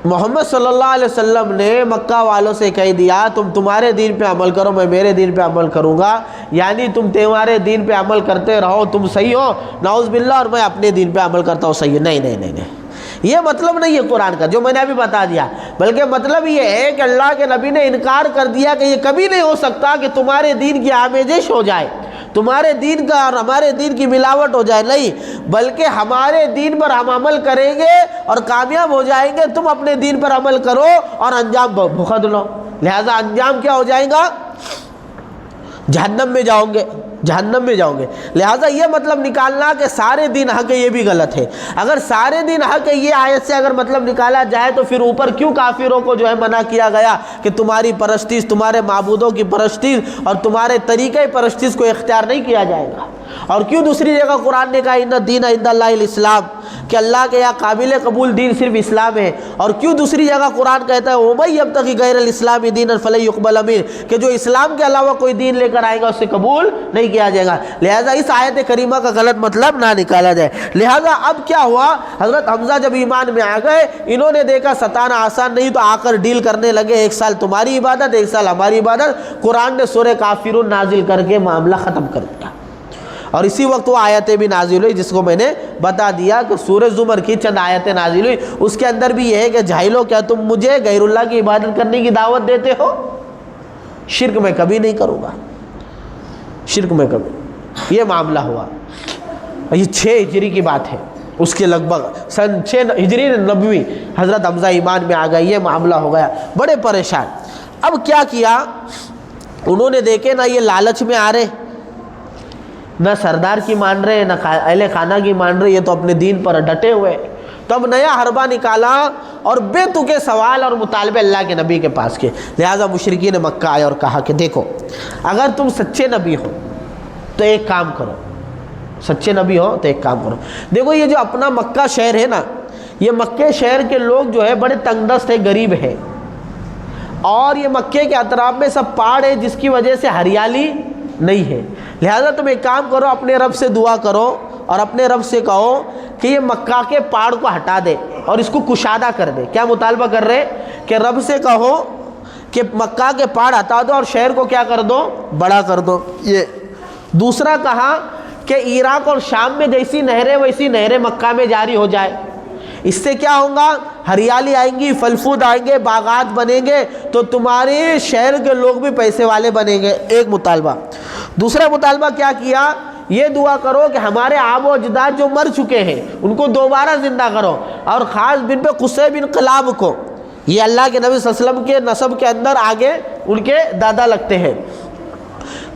S2: محمد صلی اللہ علیہ وسلم نے مکہ والوں سے کہہ دیا تم تمہارے دین پہ عمل کرو، میں میرے دین پہ عمل کروں گا۔ یعنی تم تمہارے دین پہ عمل کرتے رہو، تم صحیح ہو، نعوذ باللہ، اور میں اپنے دین پہ عمل کرتا ہوں، صحیح ہے۔ نہیں نہیں نہیں نہیں، یہ مطلب نہیں ہے قرآن کا جو میں نے ابھی بتا دیا، بلکہ مطلب یہ ہے کہ اللہ کے نبی نے انکار کر دیا کہ یہ کبھی نہیں ہو سکتا کہ تمہارے دین کی آمیزش ہو جائے، تمہارے دین کا اور ہمارے دین کی ملاوٹ ہو جائے، نہیں، بلکہ ہمارے دین پر ہم عمل کریں گے اور کامیاب ہو جائیں گے، تم اپنے دین پر عمل کرو اور انجام بھگت لو۔ لہذا انجام کیا ہو جائے گا؟ جہنم میں جاؤ گے، جہنم میں جاؤ گے۔ لہٰذا یہ مطلب نکالنا کہ سارے دین حق ہے، یہ بھی غلط ہے۔ اگر سارے دین حق ہے یہ آیت سے اگر مطلب نکالا جائے تو پھر اوپر کیوں کافروں کو جو ہے منع کیا گیا کہ تمہاری پرستش، تمہارے معبودوں کی پرستش اور تمہارے طریقۂ پرستش کو اختیار نہیں کیا جائے گا؟ اور کیوں دوسری جگہ قرآن نے کہا ان الدین عند اللہ الاسلام، کہ اللہ کے یہاں قابل قبول دین صرف اسلام ہے؟ اور کیوں دوسری جگہ قرآن کہتا ہے وَمَن يَبْتَغِ غَيْرَ الْإِسْلَامِ دِينًا فَلَن يُقْبَلَ مِنْهُ، کہ جو اسلام کے علاوہ کوئی دین لے کر آئے گا اسے قبول نہیں کیا جائے گا۔ لہٰذا اس آیت کریمہ کا غلط مطلب نہ نکالا جائے۔ لہٰذا اب کیا ہوا، حضرت حمزہ جب ایمان میں آ گئے، انہوں نے دیکھا ستانا آسان نہیں، تو آ کر ڈیل کرنے لگے، ایک سال تمہاری عبادت، ایک سال ہماری عبادت۔ قرآن نے سورہ کافرون نازل کر کے معاملہ ختم کر دیا، اور اسی وقت وہ آیتیں بھی نازل ہوئی جس کو میں نے بتا دیا کہ سورہ زمر کی چند آیتیں نازل ہوئی۔ اس کے اندر بھی یہ ہے کہ جاہلو، کیا تم مجھے غیر اللہ کی عبادت کرنے کی دعوت دیتے ہو؟ شرک میں کبھی نہیں کروں گا، شرک میں کبھی۔ یہ معاملہ ہوا، یہ 6 ہجری کی بات ہے، اس کے لگ بھگ سن 6 ہجری نبوی حضرت حمزہ ایمان میں آ گئے، یہ معاملہ ہو گیا، بڑے پریشان۔ اب کیا کیا انہوں نے؟ دیکھے نہ یہ لالچ میں آ رہے، نہ سردار کی مان رہے، نہ اہل خانہ کی مان رہے، یہ تو اپنے دین پر ڈٹے ہوئے۔ تو اب نیا حربہ نکالا اور بے تکے سوال اور مطالبے اللہ کے نبی کے پاس کیے۔ لہٰذا مشرکین مکہ آئے اور کہا کہ دیکھو اگر تم سچے نبی ہو تو ایک کام کرو، سچے نبی ہو تو ایک کام کرو۔ دیکھو یہ جو اپنا مکہ شہر ہے نا، یہ مکہ شہر کے لوگ جو ہے بڑے تنگ دست ہے، غریب ہے، اور یہ مکے کے اطراف میں سب پہاڑ ہے جس کی وجہ سے ہریالی نہیں ہے۔ لہٰذا تم ایک کام کرو، اپنے رب سے دعا کرو اور اپنے رب سے کہو کہ یہ مکہ کے پہاڑ کو ہٹا دے اور اس کو کشادہ کر دے۔ کیا مطالبہ کر رہے کہ رب سے کہو کہ مکہ کے پہاڑ ہٹا دو اور شہر کو کیا کر دو؟ بڑا کر دو. یہ دوسرا کہا کہ عراق اور شام میں جیسی نہریں ویسی نہریں مکہ میں جاری ہو جائے. اس سے کیا ہوگا؟ ہریالی آئیں گی، پھل پھول آئیں گے، باغات بنیں گے، تو تمہارے شہر کے لوگ بھی پیسے والے بنیں گے. ایک مطالبہ. دوسرا مطالبہ کیا کیا؟ یہ دعا کرو کہ ہمارے آب و اجداد جو مر چکے ہیں ان کو دوبارہ زندہ کرو، اور خاص بن پہ قصی بن کلاب کو، یہ اللہ کے نبی صلی اللہ علیہ وسلم کے نسب کے اندر آگے ان کے دادا لگتے ہیں.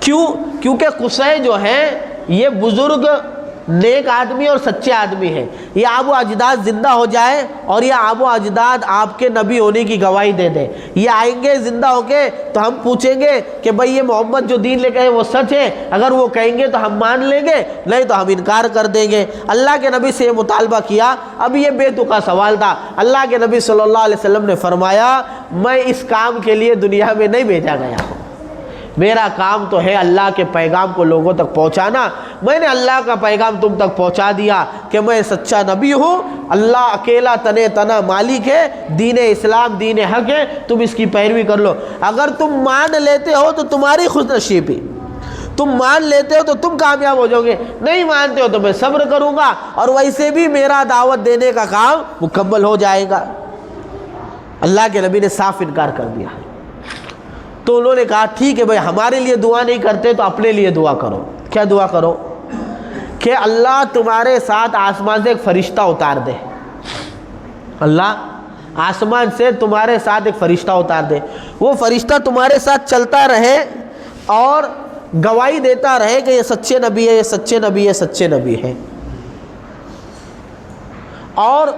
S2: کیوں؟ کیونکہ قصی جو ہے یہ بزرگ نیک آدمی اور سچے آدمی ہیں. یہ آب و اجداد زندہ ہو جائے اور یہ آب و اجداد آپ کے نبی ہونے کی گواہی دے دیں. یہ آئیں گے زندہ ہو کے تو ہم پوچھیں گے کہ بھئی یہ محمد جو دین لے کے آئے وہ سچ ہے؟ اگر وہ کہیں گے تو ہم مان لیں گے، نہیں تو ہم انکار کر دیں گے. اللہ کے نبی سے یہ مطالبہ کیا. اب یہ بے تکا سوال تھا. اللہ کے نبی صلی اللہ علیہ وسلم نے فرمایا میں اس کام کے لیے دنیا میں نہیں بھیجا گیا ہوں. میرا کام تو ہے اللہ کے پیغام کو لوگوں تک پہنچانا. میں نے اللہ کا پیغام تم تک پہنچا دیا کہ میں سچا نبی ہوں. اللہ اکیلا تنے تنا مالک ہے. دین اسلام دین حق ہے، تم اس کی پیروی کر لو. اگر تم مان لیتے ہو تو تمہاری خوش نصیبی، تم مان لیتے ہو تو تم کامیاب ہو جاؤ گے. نہیں مانتے ہو تو میں صبر کروں گا، اور ویسے بھی میرا دعوت دینے کا کام مکمل ہو جائے گا. اللہ کے نبی نے صاف انکار کر دیا. تو انہوں نے کہا ٹھیک ہے بھائی، ہمارے لیے دعا نہیں کرتے تو اپنے لیے دعا کرو. کیا دعا کرو؟ کہ اللہ تمہارے ساتھ آسمان سے ایک فرشتہ اتار دے. اللہ آسمان سے تمہارے ساتھ ایک فرشتہ اتار دے. وہ فرشتہ تمہارے ساتھ چلتا رہے اور گواہی دیتا رہے کہ یہ سچے نبی ہے، یہ سچے نبی ہے، سچے نبی ہے. اور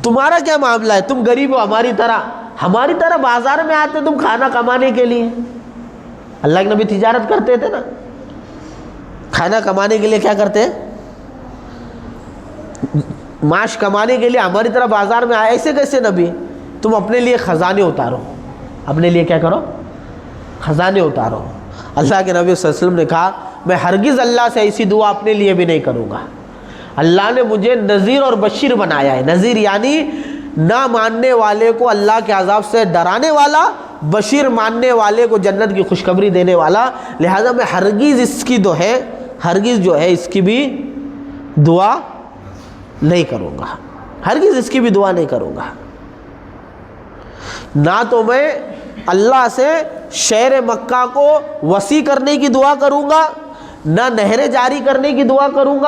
S2: تمہارا کیا معاملہ ہے؟ تم غریب ہو ہماری طرح بازار میں آتے تم کھانا کمانے کے لیے. اللہ کے نبی تجارت کرتے تھے نا، کھانا کمانے کے لیے کیا کرتے ہیں؟ معاش کمانے کے لیے ہماری طرح بازار میں آئے. ایسے کیسے نبی؟ تم اپنے لیے خزانے اتارو. اپنے لیے کیا کرو؟ خزانے اتارو. اللہ کے نبی صلی اللہ علیہ وسلم نے کہا میں ہرگز اللہ سے ایسی دعا اپنے لیے بھی نہیں کروں گا. اللہ نے مجھے نذیر اور بشیر بنایا ہے. نذیر یعنی نہ ماننے والے کو اللہ کے عذاب سے ڈرانے والا، بشیر ماننے والے کو جنت کی خوشخبری دینے والا. لہذا میں ہرگز اس کی اس کی بھی دعا نہیں کروں گا. ہرگز اس کی بھی دعا نہیں کروں گا. نہ تو میں اللہ سے شہر مکہ کو وسیع کرنے کی دعا کروں گا، نہ نہریں جاری کرنے کی دعا کروں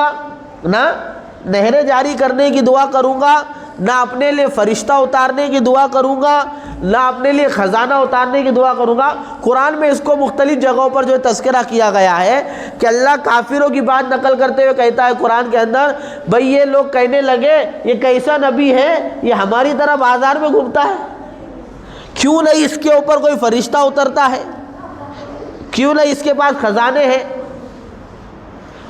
S2: گا، نہ اپنے لیے فرشتہ اتارنے کی دعا کروں گا، نہ اپنے لیے خزانہ اتارنے کی دعا کروں گا. قرآن میں اس کو مختلف جگہوں پر جو تذکرہ کیا گیا ہے کہ اللہ کافروں کی بات نقل کرتے ہوئے کہتا ہے قرآن کے اندر بھئی یہ لوگ کہنے لگے یہ کیسا نبی ہے، یہ ہماری طرح بازار میں گھومتا ہے. کیوں نہیں اس کے اوپر کوئی فرشتہ اترتا ہے؟ کیوں نہیں اس کے پاس خزانے ہیں؟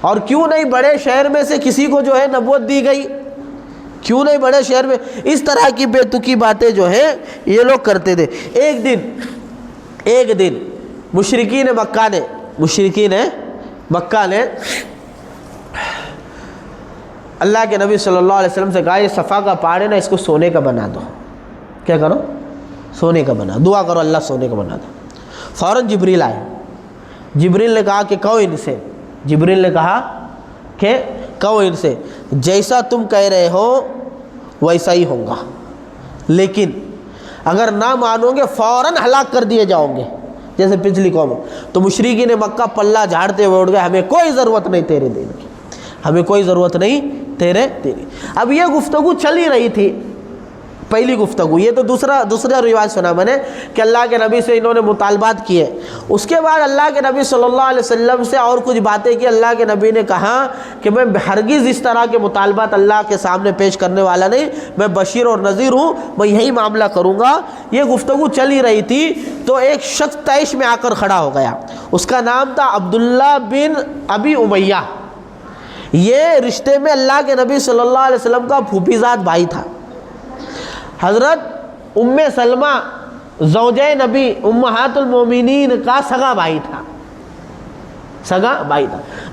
S2: اور کیوں نہیں بڑے شہر میں سے کسی کو جو ہے نبوت دی گئی؟ کیوں نہیں بڑے شہر میں؟ اس طرح کی بے تکی باتیں جو ہیں یہ لوگ کرتے تھے. ایک دن مشرکین مکہ نے اللہ کے نبی صلی اللہ علیہ وسلم سے کہا یہ صفا کا پہاڑ ہے نا، اس کو سونے کا بنا دو. کیا کرو؟ سونے کا بنا. دعا کرو اللہ سونے کا بنا دو. فوراً جبریل آئے. جبریل نے کہا کہ کہو ان سے. جبریل نے کہا کہ کہو ان سے جیسا تم کہہ رہے ہو ویسا ہی ہوگا، لیکن اگر نہ مانو گے فوراً ہلاک کر دیے جاؤ گے جیسے پچھلی قوم. تو مشرکین مکہ پلہ جھاڑتے ہوئے اٹھ گئے ہمیں کوئی ضرورت نہیں تیرے دین کی، ہمیں کوئی ضرورت نہیں تیری. اب یہ گفتگو چل ہی رہی تھی، پہلی گفتگو. یہ تو دوسرا روایت سنا میں نے کہ اللہ کے نبی سے انہوں نے مطالبات کیے. اس کے بعد اللہ کے نبی صلی اللہ علیہ وسلم سے اور کچھ باتیں کی. اللہ کے نبی نے کہا کہ میں ہرگز اس طرح کے مطالبات اللہ کے سامنے پیش کرنے والا نہیں، میں بشیر اور نذیر ہوں، میں یہی معاملہ کروں گا. یہ گفتگو چل ہی رہی تھی تو ایک شخص طیش میں آ کر کھڑا ہو گیا. اس کا نام تھا عبداللہ بن ابی امیہ. یہ رشتے میں اللہ کے نبی صلی اللہ علیہ وسلم کا پھوپھی زاد بھائی تھا. حضرت ام سلمہ زوجہ نبی امہات المومنین کا سگا بھائی تھا.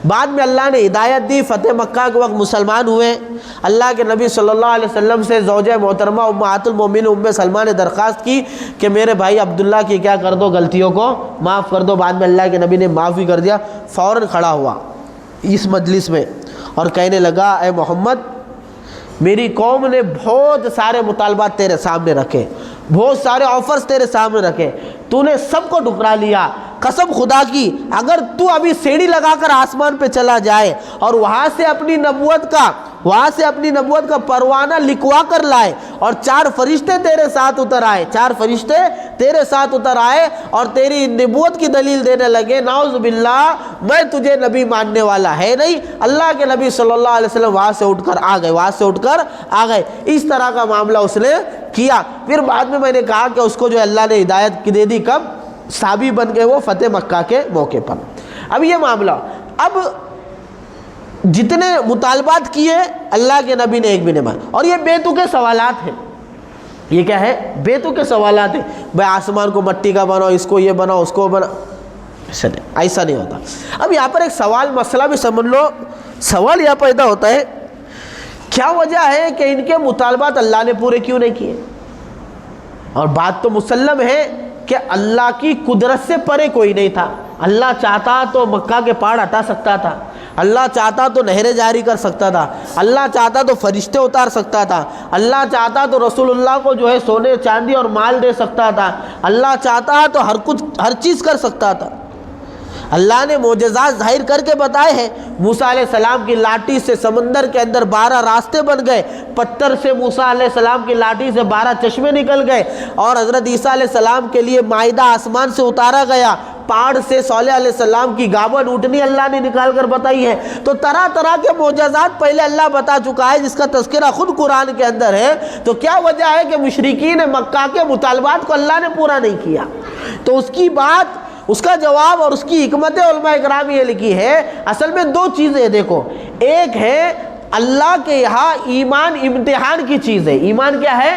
S2: بعد میں اللہ نے ہدایت دی، فتح مکہ کے وقت مسلمان ہوئے. اللہ کے نبی صلی اللہ علیہ وسلم سے زوجہ محترمہ امہات المومنین ام سلمہ نے درخواست کی کہ میرے بھائی عبداللہ کی کیا کر دو، غلطیوں کو معاف کر دو۔ بعد میں اللہ کے نبی نے معاف بھی کر دیا۔ فوراً کھڑا ہوا اس مجلس میں اور کہنے لگا اے محمد، میری قوم نے بہت سارے مطالبات تیرے سامنے رکھے، بہت سارے آفرز تیرے سامنے رکھے، تو نے سب کو ٹھکرا لیا۔ قسم خدا کی اگر تو ابھی سیڑھی لگا کر آسمان پہ چلا جائے اور وہاں سے اپنی نبوت کا پروانہ لکھوا کر لائے اور 4 فرشتے تیرے ساتھ اتر آئے، 4 فرشتے تیرے ساتھ اتر آئے اور تیری نبوت کی دلیل دینے لگے، نعوذ باللہ میں تجھے نبی ماننے والا ہے نہیں۔ اللہ کے نبی صلی اللہ علیہ وسلم وہاں سے اٹھ کر آ گئے۔ اس طرح کا معاملہ اس نے کیا۔ پھر بعد میں نے کہا کہ اس کو جو اللہ نے ہدایت دے دی، کب؟ صحابی بن گئے وہ فتح مکہ کے موقع پر۔ اب یہ معاملہ، اب جتنے مطالبات کیے اللہ کے نبی نے ایک بھی نہیں مانا، اور یہ بے تکے سوالات ہیں۔ یہ کیا ہے؟ بے تکے سوالات ہیں۔ بھائی آسمان کو مٹی کا بناؤ، اس کو یہ بناؤ، اس کو بناؤ، ایسا نہیں ہوتا۔ اب یہاں پر ایک سوال، مسئلہ بھی سمجھ لو، سوال یہاں پیدا ہوتا ہے کیا وجہ ہے کہ ان کے مطالبات اللہ نے پورے کیوں نہیں کیے؟ اور بات تو مسلم ہے کہ اللہ کی قدرت سے پرے کوئی نہیں تھا۔ اللہ چاہتا تو مکہ کے پہاڑ ہٹا سکتا تھا، اللہ چاہتا تو نہریں جاری کر سکتا تھا، اللہ چاہتا تو فرشتے اتار سکتا تھا، اللہ چاہتا تو رسول اللہ کو جو ہے سونے چاندی اور مال دے سکتا تھا، اللہ چاہتا تو ہر چیز کر سکتا تھا۔ اللہ نے معجزات ظاہر کر کے بتائے ہیں۔ موسیٰ علیہ السلام کی لاٹھی سے سمندر کے اندر 12 راستے بن گئے، پتھر سے موسیٰ علیہ السلام کی لاٹھی سے 12 چشمے نکل گئے، اور حضرت عیسیٰ علیہ السلام کے لیے مائدہ آسمان سے اتارا گیا، پہاڑ سے صالح علیہ السلام کی گابن اونٹنی اللہ نے نکال کر بتائی ہے۔ تو طرح طرح کے معجزات پہلے اللہ بتا چکا ہے، جس کا تذکرہ خود قرآن کے اندر ہے۔ تو کیا وجہ ہے کہ مشرکین مکہ کے مطالبات کو اللہ نے پورا نہیں کیا؟ تو اس کی بات، اس کا جواب اور اس کی حکمت علماء کرام یہ لکھی ہے۔ اصل میں 2 چیزیں دیکھو، ایک ہے اللہ کے یہاں ایمان امتحان کی چیز ہے۔ ایمان کیا ہے؟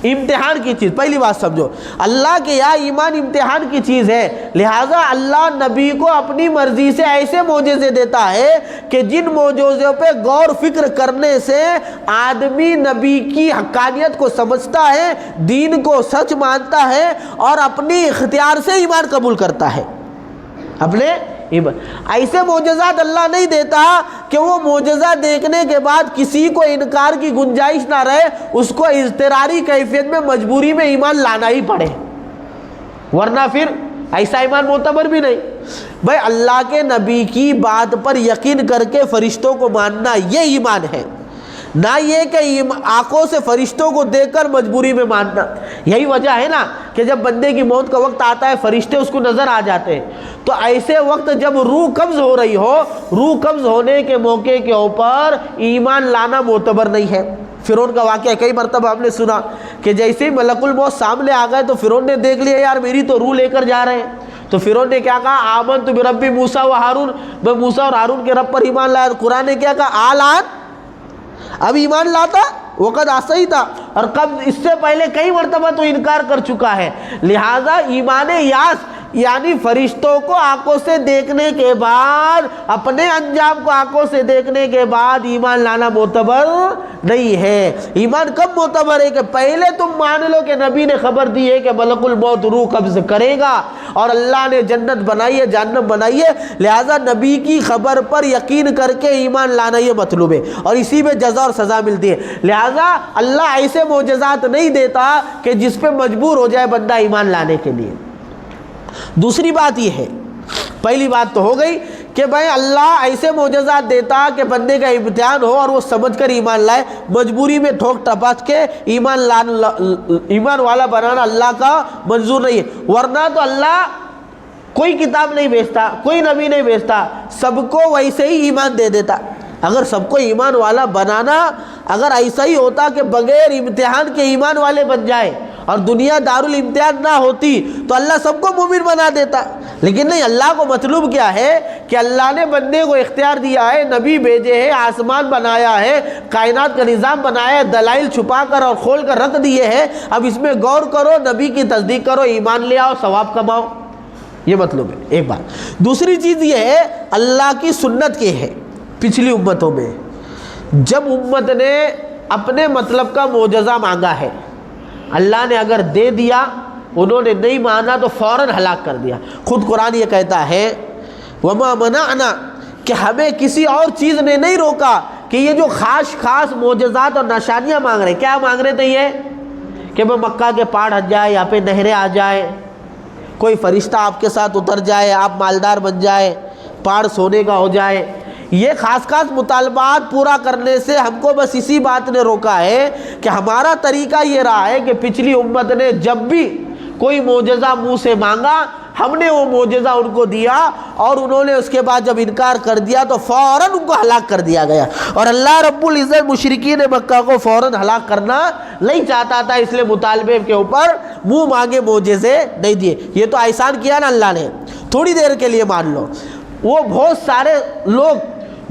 S2: امتحان کی چیز۔ پہلی بات سمجھو، اللہ کے یہاں ایمان امتحان کی چیز ہے، لہٰذا اللہ نبی کو اپنی مرضی سے ایسے معجزے دیتا ہے کہ جن معجزوں پہ غور فکر کرنے سے آدمی نبی کی حقانیت کو سمجھتا ہے، دین کو سچ مانتا ہے اور اپنی اختیار سے ایمان قبول کرتا ہے۔ اپنے ایسے معجزات اللہ نہیں دیتا کہ وہ معجزہ دیکھنے کے بعد کسی کو انکار کی گنجائش نہ رہے، اس کو اضطراری کیفیت میں مجبوری میں ایمان لانا ہی پڑے، ورنہ پھر ایسا ایمان معتبر بھی نہیں۔ بھائی اللہ کے نبی کی بات پر یقین کر کے فرشتوں کو ماننا یہ ایمان ہے، نہ یہ کہ آنکھوں سے فرشتوں کو دیکھ کر مجبوری میں ماننا۔ یہی وجہ ہے نا کہ جب بندے کی موت کا وقت آتا ہے فرشتے اس کو نظر آ جاتے ہیں، تو ایسے وقت جب روح قبض ہو رہی ہو، روح قبض ہونے کے موقع کے اوپر ایمان لانا معتبر نہیں ہے۔ فرعون کا واقعہ کئی مرتبہ ہم نے سنا کہ جیسے ہی ملک الموت سامنے آ گئے تو فرعون نے دیکھ لیا یار میری تو روح لے کر جا رہے ہیں، تو فرعون نے کیا کہا؟ آمنت برب موسیٰ و ہارون، میں موسیٰ اور ہارون کے رب پر ایمان لایا۔ قرآن نے کیا کہا؟ آلان، اب ایمان لاتا، وقت آسا ہی تھا، اور قبل اس سے پہلے کئی مرتبہ تو انکار کر چکا ہے۔ لہٰذا ایمان یاس یعنی فرشتوں کو آنکھوں سے دیکھنے کے بعد، اپنے انجام کو آنکھوں سے دیکھنے کے بعد ایمان لانا معتبر نہیں ہے۔ ایمان کب معتبر ہے؟ کہ پہلے تم مان لو کہ نبی نے خبر دی ہے کہ ملک الموت روح قبض کرے گا اور اللہ نے جنت بنائی ہے، جہنم بنائی ہے، لہٰذا نبی کی خبر پر یقین کر کے ایمان لانا یہ مطلوب ہے، اور اسی میں جزا اور سزا ملتی ہے۔ لہٰذا اللہ ایسے معجزات نہیں دیتا کہ جس پہ مجبور ہو جائے بندہ ایمان لانے کے لیے۔ دوسری بات یہ ہے، پہلی بات تو ہو گئی کہ بھائی اللہ ایسے معجزات دیتا کہ بندے کا امتحان ہو اور وہ سمجھ کر ایمان لائے، مجبوری میں ٹھوک ٹپاس کے ایمان والا بنانا اللہ کا منظور نہیں ہے۔ ورنہ تو اللہ کوئی کتاب نہیں بھیجتا، کوئی نبی نہیں بھیجتا، سب کو ویسے ہی ایمان دے دیتا۔ اگر سب کو ایمان والا بنانا اگر ایسا ہی ہوتا کہ بغیر امتحان کے ایمان والے بن جائے اور دنیا دارالامتحان نہ ہوتی تو اللہ سب کو مومن بنا دیتا، لیکن نہیں، اللہ کو مطلوب کیا ہے کہ اللہ نے بندے کو اختیار دیا ہے، نبی بھیجے ہیں، آسمان بنایا ہے، کائنات کا نظام بنایا ہے، دلائل چھپا کر اور کھول کر رکھ دیے ہیں، اب اس میں غور کرو، نبی کی تصدیق کرو، ایمان لے آؤ، ثواب کماؤ، یہ مطلب ہے ایک بات۔ دوسری چیز یہ ہے اللہ کی سنت کی ہے پچھلی امتوں میں جب امت نے اپنے مطلب کا معجزہ مانگا ہے، اللہ نے اگر دے دیا، انہوں نے نہیں مانا تو فوراً ہلاک کر دیا۔ خود قرآن یہ کہتا ہے وَمَا مَنَعْنَا، کہ ہمیں کسی اور چیز نے نہیں روکا کہ یہ جو خاص معجزات اور نشانیاں مانگ رہے ہیں، کیا مانگ رہے تھے یہ کہ میں مکہ کے پہاڑ ہٹ جائے، یہاں پہ نہریں آ جائیں، کوئی فرشتہ آپ کے ساتھ اتر جائے، آپ مالدار بن جائے، پہاڑ سونے کا ہو جائے۔ یہ خاص مطالبات پورا کرنے سے ہم کو بس اسی بات نے روکا ہے کہ ہمارا طریقہ یہ رہا ہے کہ پچھلی امت نے جب بھی کوئی معجزہ منہ سے مانگا، ہم نے وہ معجزہ ان کو دیا، اور انہوں نے اس کے بعد جب انکار کر دیا تو فوراً ان کو ہلاک کر دیا گیا۔ اور اللہ رب العزت مشرکین مکہ کو فوراً ہلاک کرنا نہیں چاہتا تھا، اس لیے مطالبے کے اوپر منہ مانگے معجزے نہیں دیے۔ یہ تو احسان کیا نا اللہ نے، تھوڑی دیر کے لیے مان لو۔ وہ بہت سارے لوگ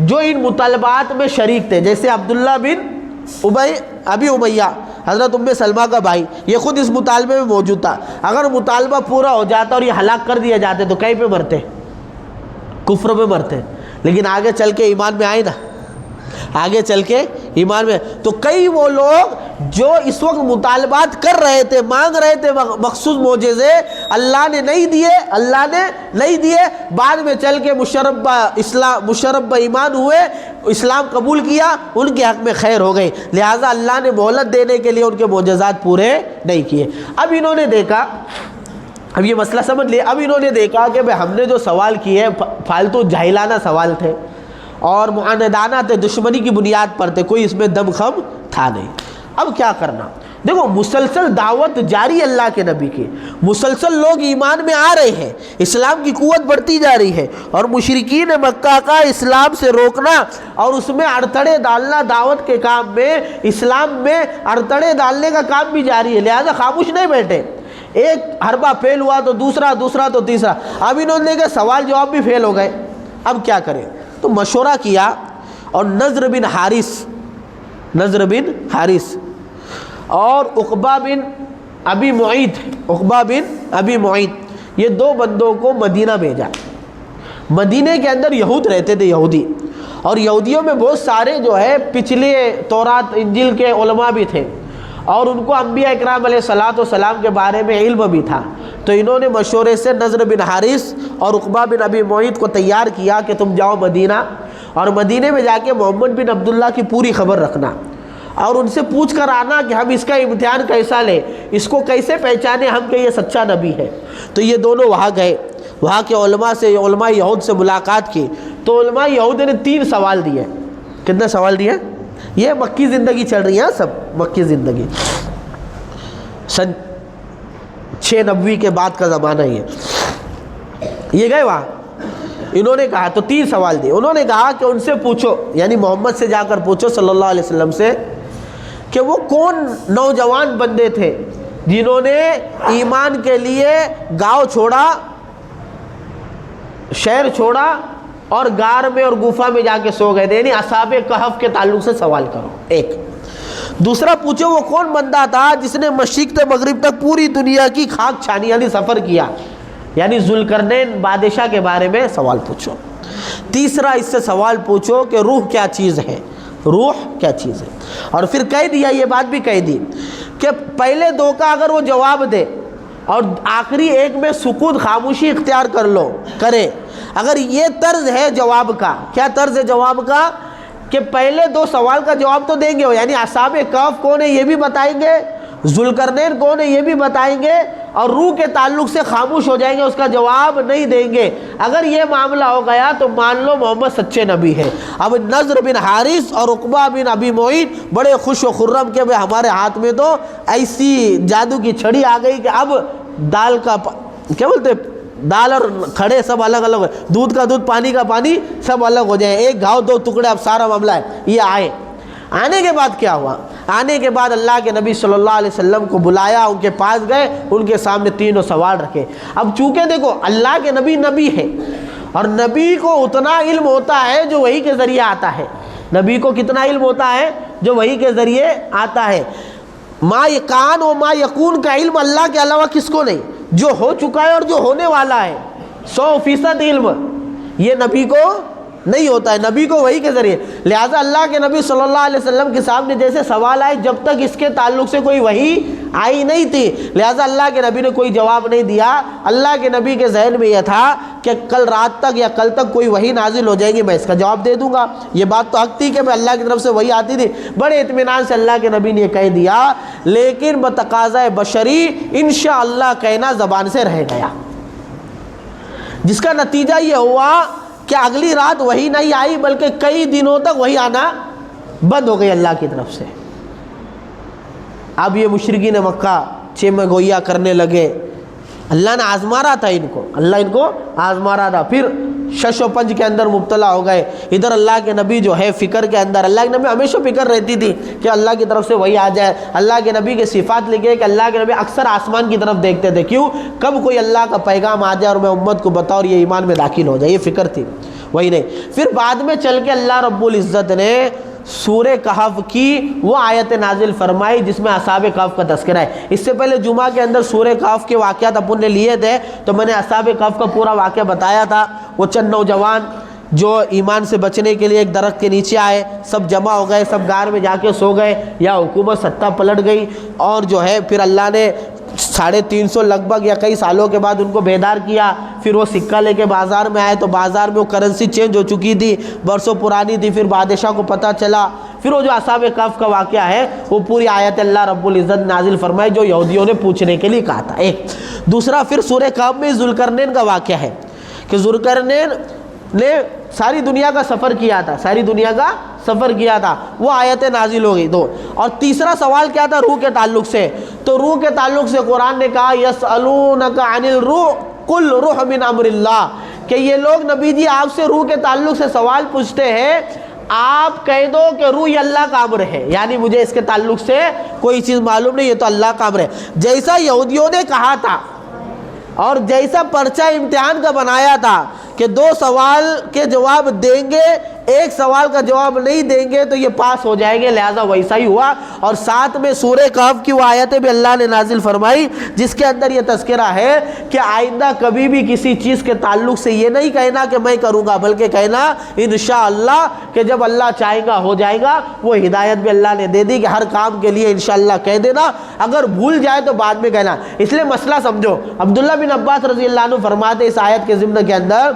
S2: جو ان مطالبات میں شریک تھے، جیسے عبداللہ بن ابی امیہ، حضرت ام سلمہ کا بھائی، یہ خود اس مطالبے میں موجود تھا۔ اگر مطالبہ پورا ہو جاتا اور یہ ہلاک کر دیے جاتے تو کہیں پہ مرتے؟ کفر میں مرتے، لیکن آگے چل کے ایمان میں آئے نا، آگے چل کے ایمان میں۔ تو کئی وہ لوگ جو اس وقت مطالبات کر رہے تھے، مانگ رہے تھے مخصوص معجزے، اللہ نے نہیں دیے، بعد میں چل کے مشرب ایمان ہوئے، اسلام قبول کیا، ان کے حق میں خیر ہو گئی، لہٰذا اللہ نے مہلت دینے کے لیے ان کے معجزات پورے نہیں کیے۔ اب انہوں نے دیکھا، اب یہ مسئلہ سمجھ لیا، اب انہوں نے دیکھا کہ ہم نے جو سوال کیے فالتو جاہلانہ سوال تھے اور معاندانہ تھے، دشمنی کی بنیاد پر تھے، کوئی اس میں دم خم تھا نہیں۔ اب کیا کرنا؟ دیکھو مسلسل دعوت جاری اللہ کے نبی کی، مسلسل لوگ ایمان میں آ رہے ہیں، اسلام کی قوت بڑھتی جا رہی ہے، اور مشرکین مکہ کا اسلام سے روکنا اور اس میں اڑتڑے ڈالنا، دعوت کے کام میں، اسلام میں اڑتڑے ڈالنے کا کام بھی جاری ہے، لہذا خاموش نہیں بیٹھے۔ ایک حربہ فیل ہوا تو دوسرا تو تیسرا، اب انہوں نے کہ سوال جواب بھی فیل ہو گئے، اب کیا کریں؟ تو مشورہ کیا، اور نضر بن حارث اور عقبہ بن ابی معیط، یہ دو بندوں کو مدینہ بھیجا۔ مدینہ کے اندر یہود رہتے تھے، یہودی، اور یہودیوں میں بہت سارے جو ہے پچھلے تورات انجیل کے علماء بھی تھے، اور ان کو انبیاء اکرام علیہ الصلوۃ والسلام کے بارے میں علم بھی تھا۔ تو انہوں نے مشورے سے نضر بن حارث اور عقبہ بن ابی معیط کو تیار کیا کہ تم جاؤ مدینہ، اور مدینہ میں جا کے محمد بن عبداللہ کی پوری خبر رکھنا، اور ان سے پوچھ کر آنا کہ ہم اس کا امتحان کیسا لیں، اس کو کیسے پہچانے ہم کہ یہ سچا نبی ہے۔ تو یہ دونوں وہاں گئے، وہاں کے علماء یہود سے ملاقات کی، تو علماء یہود نے 3 سوال دیے۔ کتنے سوال دیے؟ یہ مکی زندگی چل رہی ہے، سب مکی زندگی، سن 690 کے بعد کا زمانہ یہ گئے وہاں۔ انہوں نے کہا، تو 3 سوال دیے، انہوں نے کہا کہ ان سے پوچھو، یعنی محمد سے جا کر پوچھو صلی اللہ علیہ وسلم سے، کہ وہ کون نوجوان بندے تھے جنہوں نے ایمان کے لیے گاؤں چھوڑا، شہر چھوڑا، اور غار میں اور گفا میں جا کے سو گئے تھے، یعنی اصحاب کہف کے تعلق سے سوال کرو، ایک۔ دوسرا پوچھو وہ کون بندہ تھا جس نے مشرق سے مغرب تک پوری دنیا کی خاک چھانی، یعنی سفر کیا، یعنی ذوالقرنین بادشاہ کے بارے میں سوال پوچھو۔ تیسرا اس سے سوال پوچھو کہ روح کیا چیز ہے، روح کیا چیز ہے۔ اور پھر کہہ دیا، یہ بات بھی کہہ دی کہ پہلے 2 کا اگر وہ جواب دے اور آخری 1 میں سکوت، خاموشی اختیار کرے، اگر یہ طرز ہے جواب کا، کیا طرز ہے جواب کا، کہ پہلے 2 سوال کا جواب تو دیں گے، یعنی اصحاب کہف کون ہے یہ بھی بتائیں گے، ذوالقرنین کون ہے یہ بھی بتائیں گے، اور روح کے تعلق سے خاموش ہو جائیں گے، اس کا جواب نہیں دیں گے۔ اگر یہ معاملہ ہو گیا تو مان لو محمد سچے نبی ہے۔ اب نضر بن حارث اور عقبہ بن ابی معیط بڑے خوش و خرم کہ ہمارے ہاتھ میں تو ایسی جادو کی چھڑی آ گئی کہ اب دال کا کیا بولتے، دال اور کھڑے سب الگ الگ، دودھ کا دودھ، پانی کا پانی، سب الگ ہو جائیں، ایک گھاؤ 2 ٹکڑے، اب سارا معاملہ ہے۔ یہ آنے کے بعد کیا ہوا؟ آنے کے بعد اللہ کے نبی صلی اللہ علیہ وسلم کو بلایا، ان کے پاس گئے، ان کے سامنے 3 سوال رکھے۔ اب چونکہ دیکھو اللہ کے نبی ہے، اور نبی کو اتنا علم ہوتا ہے جو وحی کے ذریعے آتا ہے، نبی کو کتنا علم ہوتا ہے جو وحی کے ذریعے آتا ہے۔ ما یکان و ما یکون کا علم اللہ کے علاوہ کس کو نہیں، جو ہو چکا ہے اور جو ہونے والا ہے، 100% علم یہ نبی کو نہیں ہوتا ہے نبی کو وحی کے ذریعے. لہٰذا اللہ کے نبی صلی اللہ علیہ وسلم کے سامنے جیسے سوال آئے جب تک اس کے تعلق سے کوئی وحی آئی نہیں تھی، لہٰذا اللہ کے نبی نے کوئی جواب نہیں دیا. اللہ کے نبی کے ذہن میں یہ تھا کہ کل رات تک یا کل تک کوئی وحی نازل ہو جائے گی، میں اس کا جواب دے دوں گا. یہ بات تو حق تھی کہ میں اللہ کی طرف سے وحی آتی تھی. بڑے اطمینان سے اللہ کے نبی نے یہ کہہ دیا، لیکن بتقاضۂ بشری انشاءاللہ کہنا زبان سے رہ گیا، جس کا نتیجہ یہ ہوا کہ اگلی رات وحی نہیں آئی بلکہ کئی دنوں تک وحی آنا بند ہو گئی اللہ کی طرف سے. اب یہ مشرکین مکہ چیمہ گوئیاں کرنے لگے. اللہ نے آزما رہا تھا ان کو، اللہ ان کو آزما رہا تھا. پھر شش و پنج کے اندر مبتلا ہو گئے. ادھر اللہ کے نبی جو ہے فکر کے اندر، اللہ کے نبی ہمیشہ فکر رہتی تھی کہ اللہ کی طرف سے وہی آ جائے. اللہ کے نبی کے صفات لکھے کہ اللہ کے نبی اکثر آسمان کی طرف دیکھتے تھے. کیوں؟ کب کوئی اللہ کا پیغام آ جائے اور میں امت کو بتاؤں اور یہ ایمان میں داخل ہو جائے، یہ فکر تھی. وہی نہیں. پھر بعد میں چل کے اللہ رب العزت نے سورہ کہف کی وہ آیت نازل فرمائی جس میں اصحاب کہف کا تذکرہ ہے. اس سے پہلے جمعہ کے اندر سورہ کہف کے واقعات اپن نے لیے تھے تو میں نے اصحاب کہف کا پورا واقعہ بتایا تھا. وہ چند نوجوان جو ایمان سے بچنے کے لیے ایک درخت کے نیچے آئے، سب جمع ہو گئے، سب غار میں جا کے سو گئے، یا حکومت ستہ پلٹ گئی اور جو ہے پھر اللہ نے 350 لگ بھگ یا کئی سالوں کے بعد ان کو بیدار کیا. پھر وہ سکہ لے کے بازار میں آئے تو بازار میں وہ کرنسی چینج ہو چکی تھی، برسوں پرانی تھی. پھر بادشاہ کو پتہ چلا. پھر وہ جو اصحاب کہف کا واقعہ ہے وہ پوری آیت اللہ رب العزت نازل فرمائی جو یہودیوں نے پوچھنے کے لیے کہا تھا. ایک دوسرا پھر سورہ کہف میں ذوالقرنین کا واقعہ ہے کہ ذوالقرنین نے ساری دنیا کا سفر کیا تھا، ساری دنیا کا سفر کیا تھا، وہ آیتیں نازل ہو گئی. دو. اور تیسرا سوال کیا تھا؟ روح کے تعلق سے. تو روح کے تعلق سے قرآن نے کہا یسألونک عن الروح قل روح من امر اللہ، کہ یہ لوگ نبی جی آپ سے روح کے تعلق سے سوال پوچھتے ہیں، آپ کہہ دو کہ روح یہ اللہ کا امر ہے، یعنی مجھے اس کے تعلق سے کوئی چیز معلوم نہیں، یہ تو اللہ کا امر ہے. جیسا یہودیوں نے کہا تھا اور جیسا پرچہ امتحان کا بنایا تھا کہ 2 سوال کے جواب دیں گے، ایک سوال کا جواب نہیں دیں گے تو یہ پاس ہو جائیں گے، لہذا ویسا ہی ہوا. اور ساتھ میں سورہ کہف کی وہ آیتیں بھی اللہ نے نازل فرمائی جس کے اندر یہ تذکرہ ہے کہ آئندہ کبھی بھی کسی چیز کے تعلق سے یہ نہیں کہنا کہ میں کروں گا، بلکہ کہنا انشاءاللہ کہ جب اللہ چاہے گا ہو جائے گا. وہ ہدایت بھی اللہ نے دے دی کہ ہر کام کے لیے انشاءاللہ کہہ دینا، اگر بھول جائے تو بعد میں کہنا. اس لیے مسئلہ سمجھو. عبداللہ بن عباس رضی اللہ عنہ فرماتے اس آیت کے ضمن کے اندر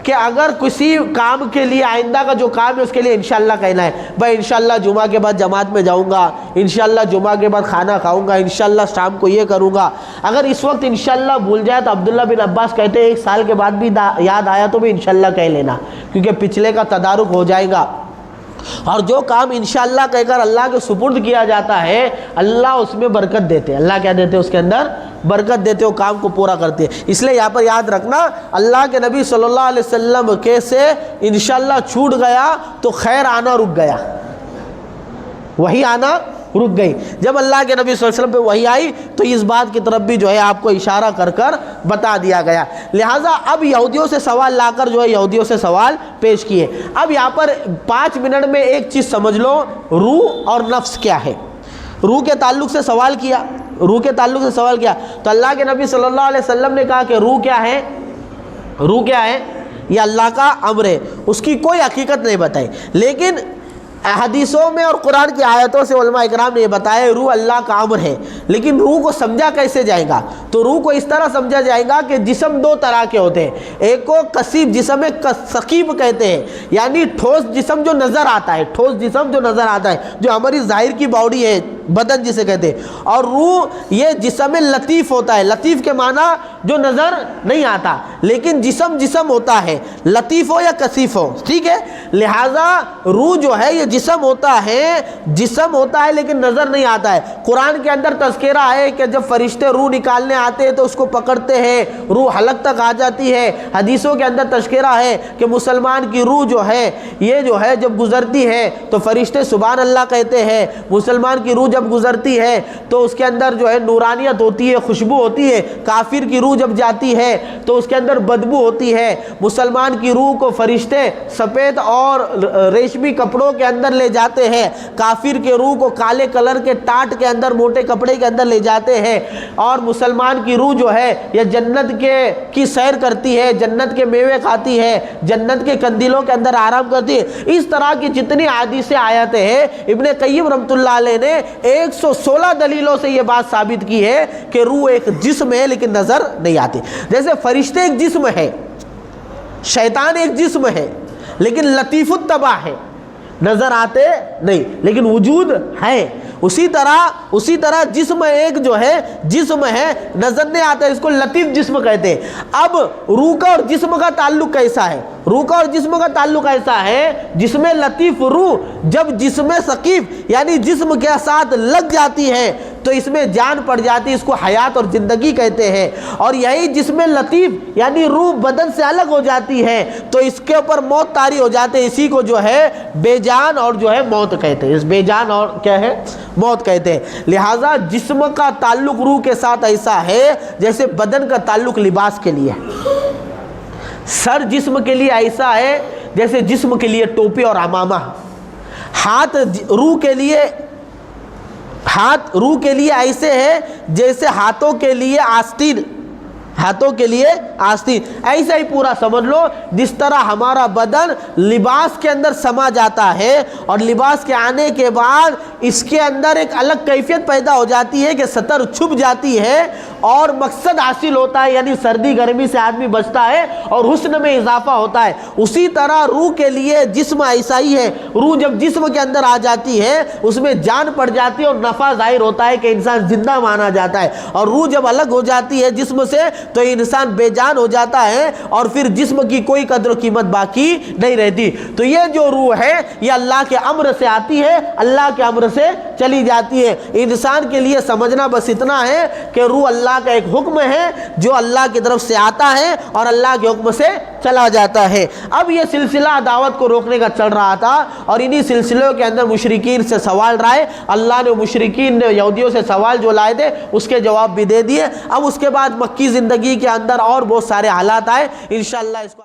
S2: کہ اگر کسی کام کے لیے آئندہ کا جو کام ہے اس کے لیے انشاءاللہ کہنا ہے، بھائی انشاءاللہ جمعہ کے بعد جماعت میں جاؤں گا، انشاءاللہ جمعہ کے بعد کھانا کھاؤں گا، انشاءاللہ شام کو یہ کروں گا. اگر اس وقت انشاءاللہ بھول جائے تو عبداللہ بن عباس کہتے ہیں 1 سال کے بعد بھی یاد آیا تو بھی انشاءاللہ کہہ لینا، کیونکہ پچھلے کا تدارک ہو جائے گا. اور جو کام انشاءاللہ کہہ کر اللہ کے سپرد کیا جاتا ہے اللہ اس میں برکت دیتے ہیں. اللہ کیا دیتے ہیں؟ اس کے اندر برکت دیتے ہو، کام کو پورا کرتے ہیں. اس لیے یہاں پر یاد رکھنا اللہ کے نبی صلی اللہ علیہ وسلم کے سے انشاءاللہ چھوٹ گیا تو خیر آنا رک گیا، وہی آنا رک گئی. جب اللہ کے نبی صلی اللہ علیہ وسلم پہ وحی آئی تو اس بات کی طرف بھی جو ہے آپ کو اشارہ کر کر بتا دیا گیا. لہٰذا اب یہودیوں سے سوال لا کر جو ہے یہودیوں سے سوال پیش کیے. اب یہاں پر 5 منٹ میں ایک چیز سمجھ لو، روح اور نفس کیا ہے. روح کے تعلق سے سوال کیا، روح کے تعلق سے سوال کیا تو اللہ کے نبی صلی اللہ علیہ وسلم نے کہا کہ روح کیا ہے؟ روح کیا ہے؟ یہ اللہ کا امر ہے. اس کی کوئی حقیقت نہیں بتائی، لیکن حدیثوں میں اور قرآن کی آیتوں سے علماء اکرام نے یہ بتایا روح اللہ کا امر ہے. لیکن روح کو سمجھا کیسے جائے گا؟ تو روح کو اس طرح سمجھا جائے گا کہ جسم 2 طرح کے ہوتے ہیں. ایک کو کثیف جسم ہے، ثقیب کہتے ہیں، یعنی ٹھوس جسم جو نظر آتا ہے، ٹھوس جسم جو نظر آتا ہے، جو ہماری ظاہر کی باڈی ہے، بدن جسے کہتے ہیں. اور روح یہ جسم لطیف ہوتا ہے. لطیف کے معنی جو نظر نہیں آتا، لیکن جسم جسم ہوتا ہے، لطیف ہو یا کثیف ہو، ٹھیک ہے. لہٰذا روح جو ہے یہ جسم ہوتا ہے لیکن نظر نہیں آتا ہے. قرآن کے اندر تذکرہ ہے کہ جب فرشتے روح نکالنے آتے ہیں تو اس کو پکڑتے ہیں، روح حلق تک آ جاتی ہے. حدیثوں کے اندر تذکرہ ہے کہ مسلمان کی روح جو ہے یہ جو ہے جب گزرتی ہے تو فرشتے سبحان اللہ کہتے ہیں. مسلمان کی روح جب جب گزرتی ہے تو اس کے اندر جو ہے نورانیت ہوتی ہے، خوشبو ہوتی ہے. کافر کی روح جب جاتی ہے تو اس کے اندر بدبو ہوتی ہے. مسلمان کی روح کو فرشتے سفید اور ریشمی کپڑوں کے اندر لے جاتے ہیں، کافر کے روح کو کالے کلر کے ٹاٹ کے اندر موٹے کپڑے کے اندر لے جاتے ہیں. اور مسلمان کی روح جو ہے یہ جنت کی سیر کرتی ہے، جنت کے میوے کھاتی ہے، جنت کے قندیلوں کے اندر آرام کرتی ہے. اس طرح کی جتنی حدیثیں آیتیں ہیں، ابن قیم رحمۃ اللہ علیہ نے 116 دلیلوں سے یہ بات ثابت کی ہے کہ روح ایک جسم ہے لیکن نظر نہیں آتی. جیسے فرشتے ایک جسم ہے، شیطان ایک جسم ہے لیکن لطیف الطبع ہے، نظر آتے نہیں لیکن وجود ہے. اسی طرح جسم ایک جو ہے جسم ہے، نظر نہیں آتا، اس کو لطیف جسم کہتے ہیں. اب روح کا اور جسم کا تعلق کیسا ہے؟ روح کا اور جسم کا تعلق ایسا ہے، جسم لطیف روح جب جسم ثقیف یعنی جسم کے ساتھ لگ جاتی ہے تو اس میں جان پڑ جاتی ہے، اس کو حیات اور زندگی کہتے ہیں. اور یہی جسم لطیف یعنی روح بدن سے الگ ہو جاتی ہے تو اس کے اوپر موت طاری ہو جاتے ہیں. اسی کو جو ہے بے جان اور جو ہے موت کہتے ہیں. اس بے جان اور کیا ہے؟ موت کہتے ہیں. لہٰذا جسم کا تعلق روح کے ساتھ ایسا ہے جیسے بدن کا تعلق لباس کے لیے. سر جسم کے لیے ایسا ہے جیسے جسم کے لیے ٹوپی اور عمامہ. ہاتھ روح کے لیے ایسے ہے جیسے ہاتھوں کے لیے آستین. ایسا ہی پورا سمجھ لو، جس طرح ہمارا بدن لباس کے اندر سما جاتا ہے اور لباس کے آنے کے بعد اس کے اندر ایک الگ کیفیت پیدا ہو جاتی ہے کہ سطر چھپ جاتی ہے اور مقصد حاصل ہوتا ہے، یعنی سردی گرمی سے آدمی بچتا ہے اور حسن میں اضافہ ہوتا ہے. اسی طرح روح کے لیے جسم ایسا ہی ہے. روح جب جسم کے اندر آ جاتی ہے اس میں جان پڑ جاتی ہے اور نفع ظاہر ہوتا ہے کہ انسان زندہ مانا جاتا ہے. اور روح جب الگ ہو جاتی ہے جسم سے تو انسان بے جان ہو جاتا ہے اور پھر جسم کی کوئی قدر و قیمت باقی نہیں رہتی. تو یہ جو روح ہے یہ اللہ کے امر سے آتی ہے، اللہ کے امر سے چلی جاتی ہے. انسان کے لیے سمجھنا بس اتنا ہے کہ روح اللہ کا ایک حکم ہے جو اللہ کی طرف سے آتا ہے اور اللہ کے حکم سے چلا جاتا ہے. اب یہ سلسلہ دعوت کو روکنے کا چل رہا تھا اور انہی سلسلوں کے اندر مشرکین سے سوال رائے. اللہ نے مشرکین نے یہودیوں سے سوال جو لائے تھے اس کے جواب بھی دے دیے. اب اس کے بعد مکی زندگی کے اندر اور بہت سارے حالات آئے، انشاءاللہ اس کو